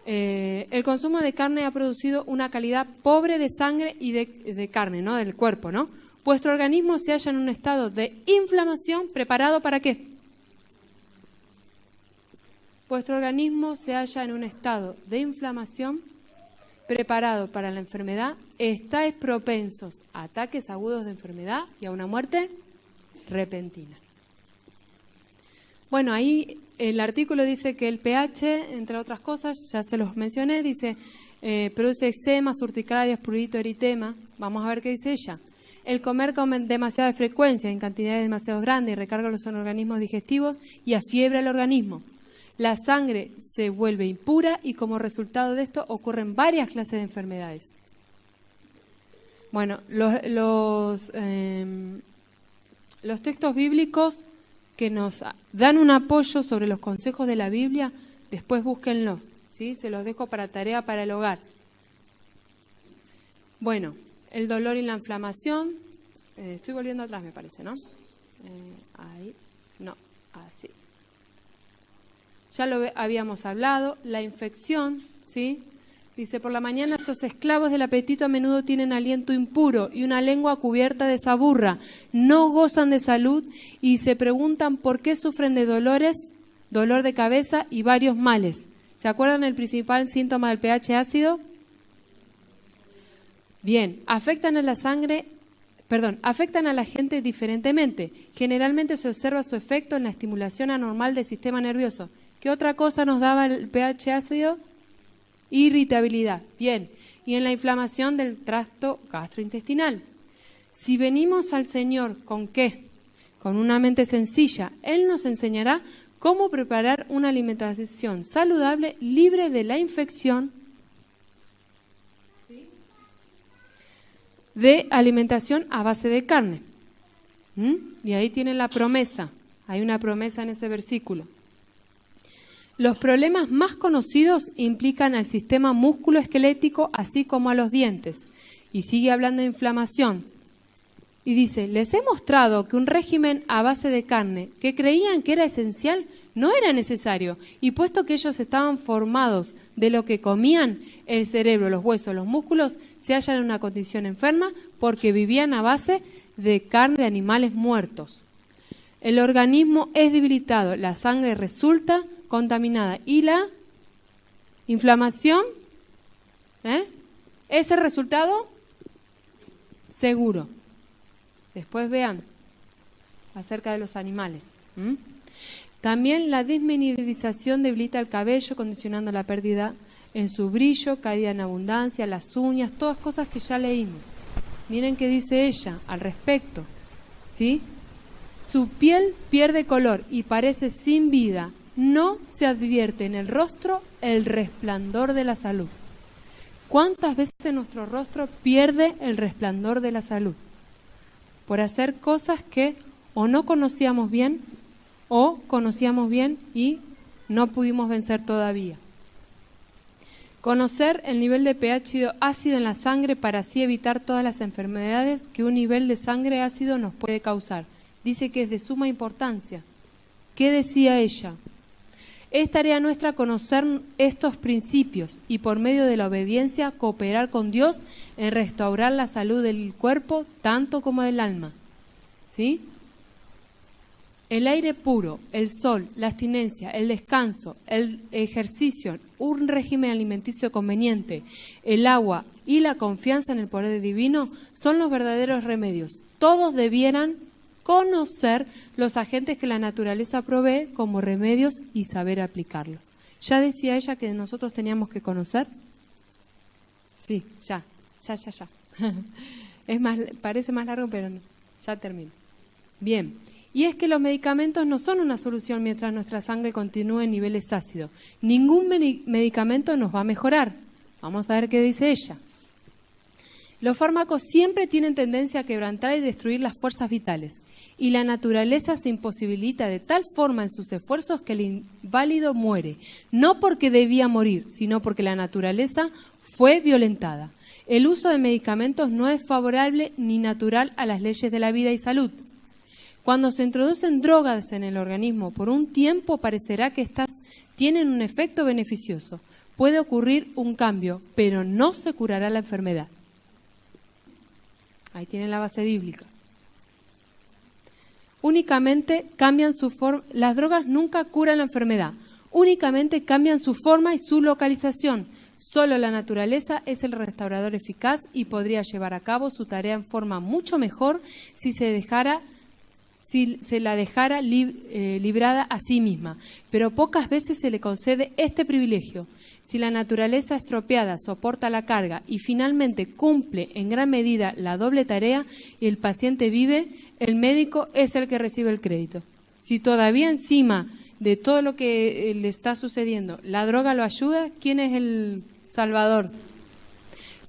El consumo de carne ha producido una calidad pobre de sangre y de carne, ¿no? Del cuerpo, ¿no? Vuestro organismo se halla en un estado de inflamación, ¿preparado para qué? Vuestro organismo se halla en un estado de inflamación, preparado para la enfermedad, estáis propensos a ataques agudos de enfermedad y a una muerte repentina. Bueno, ahí el artículo dice que el pH, entre otras cosas, ya se los mencioné, dice, produce eczemas, urticarias, prurito, eritema. Vamos a ver qué dice ella. El comer con demasiada frecuencia, en cantidades demasiado grandes, recarga los organismos digestivos y afiebra el organismo. La sangre se vuelve impura y como resultado de esto ocurren varias clases de enfermedades. Bueno, los textos bíblicos que nos dan un apoyo sobre los consejos de la Biblia, después búsquenlos, ¿sí? Se los dejo para tarea para el hogar. Bueno, el dolor y la inflamación, estoy volviendo atrás me parece, ¿no? Ahí, no, así. Ya lo habíamos hablado, la infección, ¿sí? Dice, por la mañana estos esclavos del apetito a menudo tienen aliento impuro y una lengua cubierta de saburra, no gozan de salud y se preguntan por qué sufren de dolores, dolor de cabeza y varios males. ¿Se acuerdan el principal síntoma del pH ácido? Bien, afectan a la gente diferentemente. Generalmente se observa su efecto en la estimulación anormal del sistema nervioso. ¿Qué otra cosa nos daba el pH ácido? Irritabilidad. Bien. Y en la inflamación del tracto gastrointestinal. Si venimos al Señor, ¿con qué? Con una mente sencilla. Él nos enseñará cómo preparar una alimentación saludable, libre de la infección, de alimentación a base de carne. Y ahí tienen la promesa. Hay una promesa en ese versículo. Los problemas más conocidos implican al sistema músculo-esquelético, así como a los dientes. Y sigue hablando de inflamación. Y dice, les he mostrado que un régimen a base de carne, que creían que era esencial, no era necesario. Y puesto que ellos estaban formados de lo que comían, el cerebro, los huesos, los músculos, se hallan en una condición enferma porque vivían a base de carne de animales muertos. El organismo es debilitado, la sangre resulta contaminada y la inflamación, ¿es el resultado? Seguro. Después vean acerca de los animales. También la desmineralización debilita el cabello, condicionando la pérdida en su brillo, caída en abundancia, las uñas, todas cosas que ya leímos. Miren qué dice ella al respecto, ¿sí? Su piel pierde color y parece sin vida. No se advierte en el rostro el resplandor de la salud. ¿Cuántas veces nuestro rostro pierde el resplandor de la salud? Por hacer cosas que o no conocíamos bien o conocíamos bien y no pudimos vencer todavía. Conocer el nivel de pH ácido en la sangre para así evitar todas las enfermedades que un nivel de sangre ácido nos puede causar. Dice que es de suma importancia. ¿Qué decía ella? Es tarea nuestra conocer estos principios y por medio de la obediencia cooperar con Dios en restaurar la salud del cuerpo tanto como del alma. ¿Sí? El aire puro, el sol, la abstinencia, el descanso, el ejercicio, un régimen alimenticio conveniente, el agua y la confianza en el poder divino son los verdaderos remedios. Todos debieran conocer los agentes que la naturaleza provee como remedios y saber aplicarlos. ¿Ya decía ella que nosotros teníamos que conocer? Sí, ya. Parece más largo, pero no, ya termino. Bien, y es que los medicamentos no son una solución mientras nuestra sangre continúe en niveles ácidos. Ningún medicamento nos va a mejorar. Vamos a ver qué dice ella. Los fármacos siempre tienen tendencia a quebrantar y destruir las fuerzas vitales, y la naturaleza se imposibilita de tal forma en sus esfuerzos que el inválido muere, no porque debía morir, sino porque la naturaleza fue violentada. El uso de medicamentos no es favorable ni natural a las leyes de la vida y salud. Cuando se introducen drogas en el organismo, por un tiempo parecerá que éstas tienen un efecto beneficioso. Puede ocurrir un cambio, pero no se curará la enfermedad. Ahí tienen la base bíblica. Únicamente cambian su forma. Las drogas nunca curan la enfermedad. Únicamente cambian su forma y su localización. Solo la naturaleza es el restaurador eficaz y podría llevar a cabo su tarea en forma mucho mejor si se la dejara librada a sí misma. Pero pocas veces se le concede este privilegio. Si la naturaleza estropeada soporta la carga y finalmente cumple en gran medida la doble tarea y el paciente vive, el médico es el que recibe el crédito. Si todavía encima de todo lo que le está sucediendo la droga lo ayuda, ¿quién es el salvador?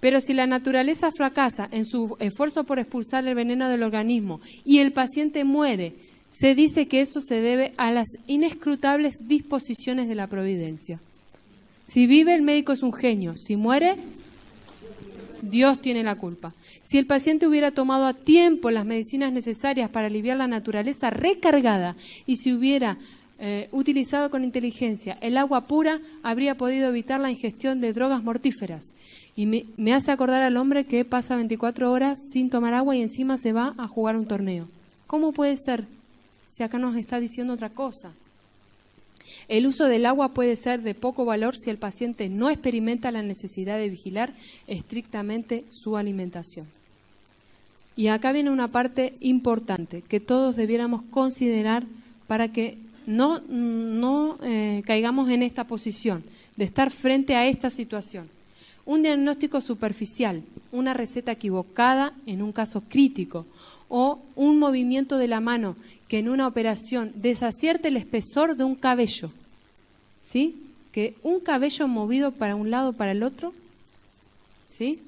Pero si la naturaleza fracasa en su esfuerzo por expulsar el veneno del organismo y el paciente muere, se dice que eso se debe a las inescrutables disposiciones de la providencia. Si vive, el médico es un genio. Si muere, Dios tiene la culpa. Si el paciente hubiera tomado a tiempo las medicinas necesarias para aliviar la naturaleza recargada y si hubiera utilizado con inteligencia el agua pura, habría podido evitar la ingestión de drogas mortíferas. Y me hace acordar al hombre que pasa 24 horas sin tomar agua y encima se va a jugar un torneo. ¿Cómo puede ser? Si acá nos está diciendo otra cosa. El uso del agua puede ser de poco valor si el paciente no experimenta la necesidad de vigilar estrictamente su alimentación. Y acá viene una parte importante que todos debiéramos considerar para que no caigamos en esta posición de estar frente a esta situación. Un diagnóstico superficial, una receta equivocada en un caso crítico o un movimiento de la mano que en una operación desacierte el espesor de un cabello, ¿sí? Que un cabello movido para un lado o para el otro, ¿sí?,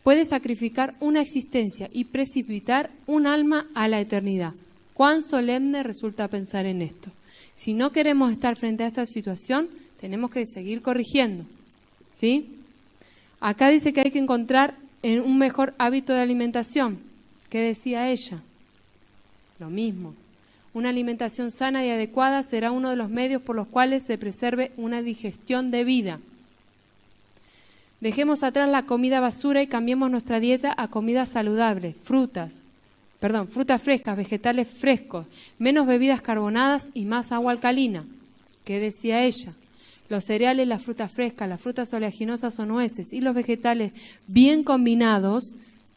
puede sacrificar una existencia y precipitar un alma a la eternidad. Cuán solemne resulta pensar en esto. Si no queremos estar frente a esta situación, tenemos que seguir corrigiendo, ¿sí? Acá dice que hay que encontrar un mejor hábito de alimentación. ¿Qué decía ella? Lo mismo. Una alimentación sana y adecuada será uno de los medios por los cuales se preserve una digestión de vida. Dejemos atrás la comida basura y cambiemos nuestra dieta a comida saludable, frutas frescas, vegetales frescos, menos bebidas carbonadas y más agua alcalina. ¿Qué decía ella? Los cereales, las frutas frescas, las frutas oleaginosas o nueces y los vegetales bien combinados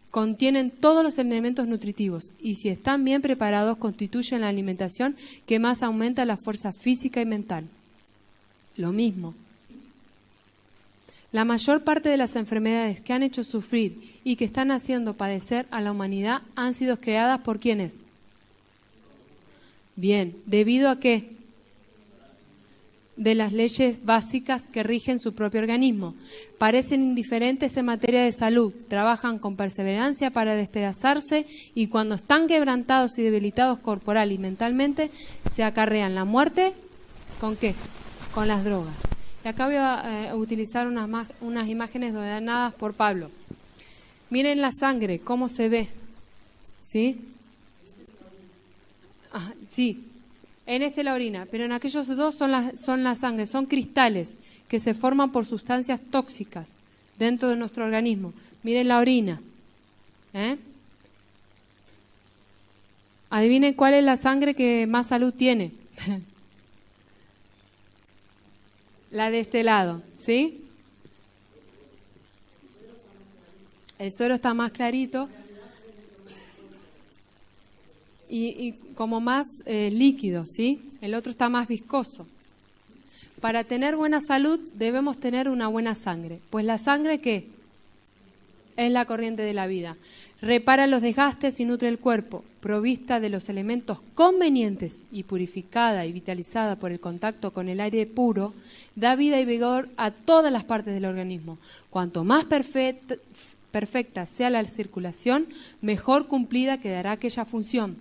contienen todos los elementos nutritivos y si están bien preparados constituyen la alimentación que más aumenta la fuerza física y mental. Lo mismo. La mayor parte de las enfermedades que han hecho sufrir y que están haciendo padecer a la humanidad han sido creadas ¿por quiénes? Bien, ¿debido a qué? De las leyes básicas que rigen su propio organismo. Parecen indiferentes en materia de salud, trabajan con perseverancia para despedazarse y cuando están quebrantados y debilitados corporal y mentalmente, se acarrean la muerte, ¿con qué? Con las drogas. Y acá voy a utilizar unas imágenes donadas por Pablo. Miren la sangre, cómo se ve. ¿Sí? Sí. En este la orina, pero en aquellos dos son la sangre, son cristales que se forman por sustancias tóxicas dentro de nuestro organismo. Miren la orina. Adivinen cuál es la sangre que más salud tiene. La de este lado, ¿sí? El suero está más clarito y como más líquido, ¿sí? El otro está más viscoso. Para tener buena salud debemos tener una buena sangre. Pues la sangre, ¿qué? Es la corriente de la vida. Repara los desgastes y nutre el cuerpo, provista de los elementos convenientes y purificada y vitalizada por el contacto con el aire puro, da vida y vigor a todas las partes del organismo. Cuanto más perfecta sea la circulación, mejor cumplida quedará aquella función.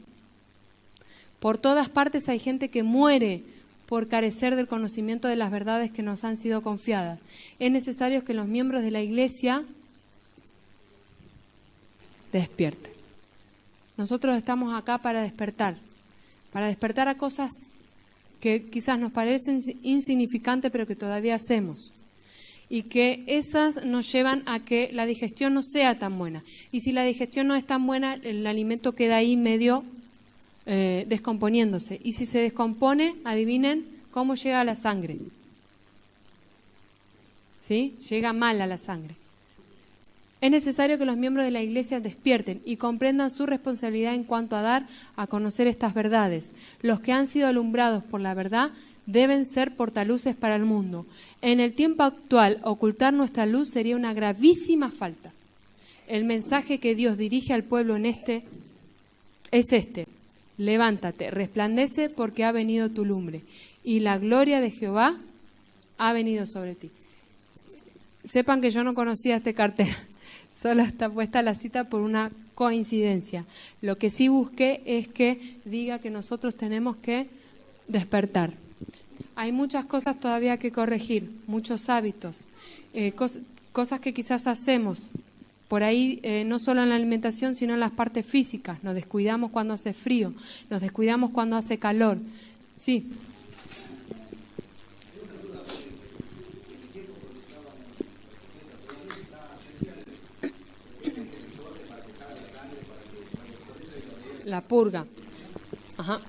Por todas partes hay gente que muere por carecer del conocimiento de las verdades que nos han sido confiadas. Es necesario que los miembros de la Iglesia despierten. Nosotros estamos acá para despertar a cosas que quizás nos parecen insignificantes, pero que todavía hacemos. Y que esas nos llevan a que la digestión no sea tan buena. Y si la digestión no es tan buena, el alimento queda ahí medio descomponiéndose. Y si se descompone, adivinen cómo llega a la sangre. ¿Sí? Llega mal a la sangre. Es necesario que los miembros de la Iglesia despierten y comprendan su responsabilidad en cuanto a dar a conocer estas verdades. Los que han sido alumbrados por la verdad deben ser portaluces para el mundo. En el tiempo actual, ocultar nuestra luz sería una gravísima falta. El mensaje que Dios dirige al pueblo es este: levántate, resplandece porque ha venido tu lumbre y la gloria de Jehová ha venido sobre ti. Sepan que yo no conocía este cartel. Solo está puesta la cita por una coincidencia. Lo que sí busqué es que diga que nosotros tenemos que despertar. Hay muchas cosas todavía que corregir, muchos hábitos, cosas que quizás hacemos. Por ahí, no solo en la alimentación, sino en las partes físicas. Nos descuidamos cuando hace frío, nos descuidamos cuando hace calor. Sí. La purga. Ajá.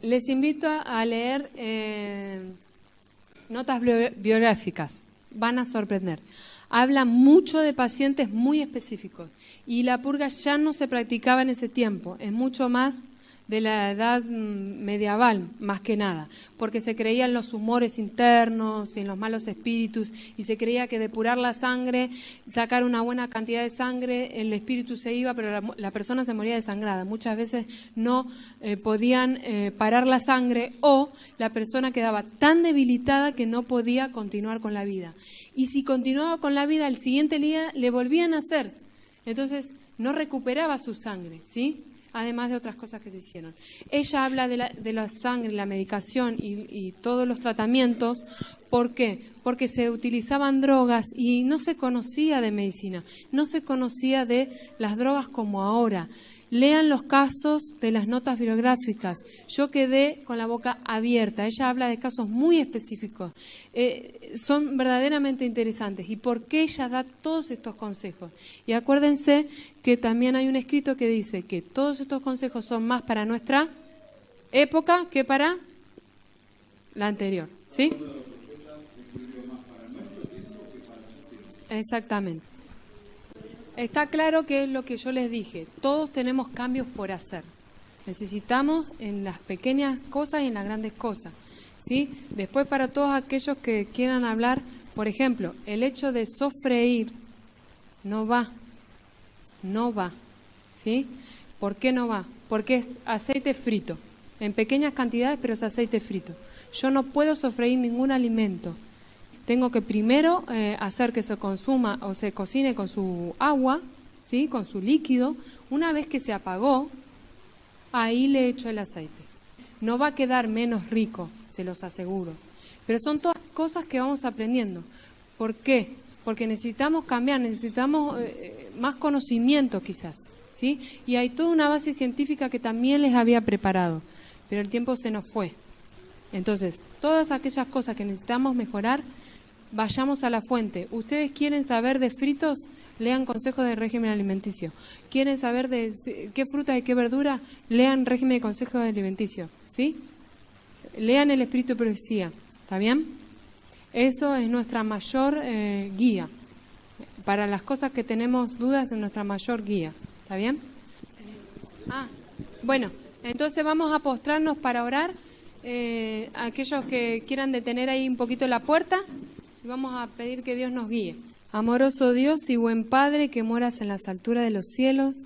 Les invito a leer notas biográficas. Van a sorprender. Habla mucho de pacientes muy específicos. Y la purga ya no se practicaba en ese tiempo. Es mucho más de la edad medieval, más que nada, porque se creía en los humores internos y en los malos espíritus, y se creía que depurar la sangre, sacar una buena cantidad de sangre, el espíritu se iba, pero la persona se moría desangrada. Muchas veces no podían parar la sangre, o la persona quedaba tan debilitada que no podía continuar con la vida. Y si continuaba con la vida, al siguiente día le volvían a hacer. Entonces no recuperaba su sangre, ¿sí? Además de otras cosas que se hicieron. Ella habla de la sangre, la medicación y todos los tratamientos. ¿Por qué? Porque se utilizaban drogas y no se conocía de medicina, no se conocía de las drogas como ahora. Lean los casos de las notas bibliográficas. Yo quedé con la boca abierta. Ella habla de casos muy específicos. Son verdaderamente interesantes. ¿Y por qué ella da todos estos consejos? Y acuérdense que también hay un escrito que dice que todos estos consejos son más para nuestra época que para la anterior. ¿Sí? Exactamente. Está claro que es lo que yo les dije, todos tenemos cambios por hacer. Necesitamos en las pequeñas cosas y en las grandes cosas, ¿sí? Después, para todos aquellos que quieran hablar, por ejemplo, el hecho de sofreír no va, ¿sí? ¿Por qué no va? Porque es aceite frito, en pequeñas cantidades, pero es aceite frito. Yo no puedo sofreír ningún alimento. Tengo que primero hacer que se consuma o se cocine con su agua, ¿sí? Con su líquido. Una vez que se apagó, ahí le echo el aceite. No va a quedar menos rico, se los aseguro. Pero son todas cosas que vamos aprendiendo. ¿Por qué? Porque necesitamos cambiar, necesitamos más conocimiento quizás, ¿sí? Y hay toda una base científica que también les había preparado, pero el tiempo se nos fue. Entonces, todas aquellas cosas que necesitamos mejorar, vayamos a la fuente. ¿Ustedes quieren saber de fritos? Lean consejos de régimen alimenticio. ¿Quieren saber de qué frutas y qué verdura? Lean régimen de consejos alimenticio, ¿sí? Lean el espíritu de profecía, ¿está bien? Eso es nuestra mayor guía. Para las cosas que tenemos dudas, es nuestra mayor guía, ¿está bien? Bueno, entonces vamos a postrarnos para orar. Aquellos que quieran detener ahí un poquito la puerta, vamos a pedir que Dios nos guíe. Amoroso Dios y buen Padre que moras en las alturas de los cielos,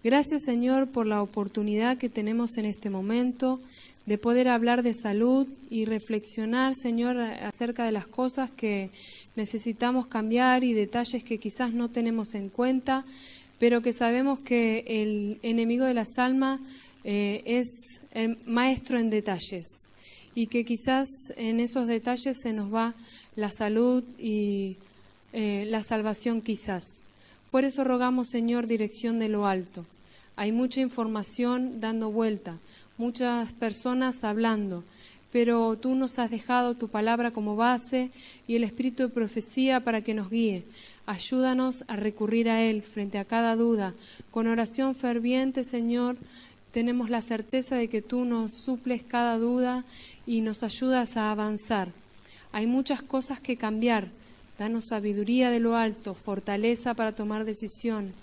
gracias Señor por la oportunidad que tenemos en este momento de poder hablar de salud y reflexionar, Señor, acerca de las cosas que necesitamos cambiar y detalles que quizás no tenemos en cuenta, pero que sabemos que el enemigo de las almas es el maestro en detalles y que quizás en esos detalles se nos va la salud y la salvación quizás. Por eso rogamos, Señor, dirección de lo alto. Hay mucha información dando vuelta, muchas personas hablando, pero tú nos has dejado tu palabra como base y el espíritu de profecía para que nos guíe. Ayúdanos a recurrir a Él frente a cada duda. Con oración ferviente, Señor, tenemos la certeza de que tú nos suples cada duda y nos ayudas a avanzar. Hay muchas cosas que cambiar. Danos sabiduría de lo alto, fortaleza para tomar decisión.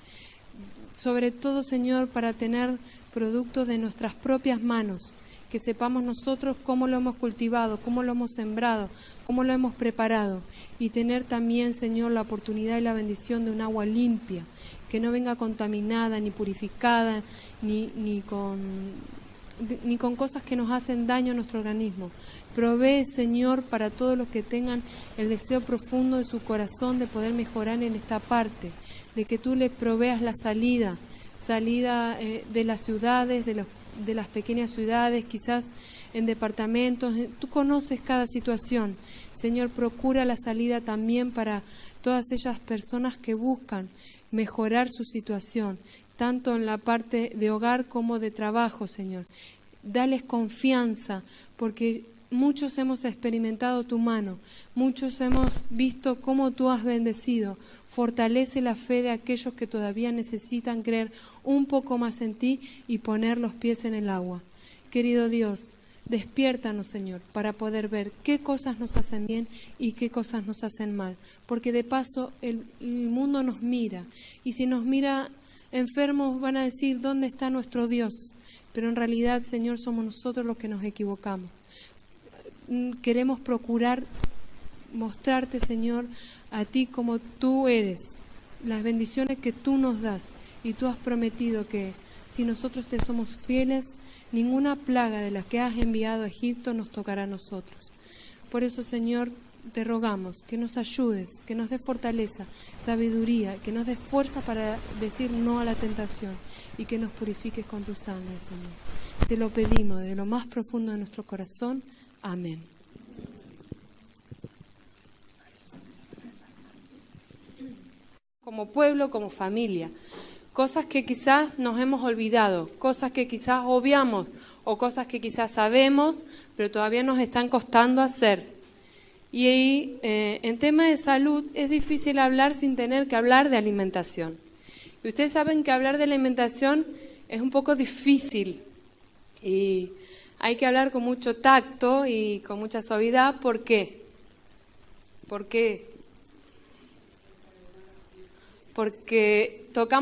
Sobre todo, Señor, para tener productos de nuestras propias manos, que sepamos nosotros cómo lo hemos cultivado, cómo lo hemos sembrado, cómo lo hemos preparado. Y tener también, Señor, la oportunidad y la bendición de un agua limpia, que no venga contaminada, ni purificada, ni con cosas que nos hacen daño a nuestro organismo. Provee, Señor, para todos los que tengan el deseo profundo de su corazón de poder mejorar en esta parte, de que tú les proveas la salida de las ciudades, de las pequeñas ciudades, quizás en departamentos. Tú conoces cada situación. Señor, procura la salida también para todas esas personas que buscan mejorar su situación, tanto en la parte de hogar como de trabajo, Señor. Dales confianza, porque muchos hemos experimentado tu mano, muchos hemos visto cómo tú has bendecido. Fortalece la fe de aquellos que todavía necesitan creer un poco más en ti y poner los pies en el agua. Querido Dios, despiértanos, Señor, para poder ver qué cosas nos hacen bien y qué cosas nos hacen mal, porque de paso el mundo nos mira, y si nos mira enfermos van a decir, ¿dónde está nuestro Dios? pero en realidad, Señor, somos nosotros los que nos equivocamos. Queremos procurar mostrarte, Señor, a ti como tú eres, las bendiciones que tú nos das, y tú has prometido que si nosotros te somos fieles, ninguna plaga de las que has enviado a Egipto nos tocará a nosotros. Por eso, Señor, te rogamos que nos ayudes, que nos des fortaleza, sabiduría, que nos des fuerza para decir no a la tentación y que nos purifiques con tu sangre, Señor. Te lo pedimos de lo más profundo de nuestro corazón. Amén. Como pueblo, como familia, cosas que quizás nos hemos olvidado, cosas que quizás obviamos o cosas que quizás sabemos, pero todavía nos están costando hacer. Y ahí, en tema de salud, es difícil hablar sin tener que hablar de alimentación. Y ustedes saben que hablar de alimentación es un poco difícil y hay que hablar con mucho tacto y con mucha suavidad. ¿Por qué? ¿Por qué? Porque tocamos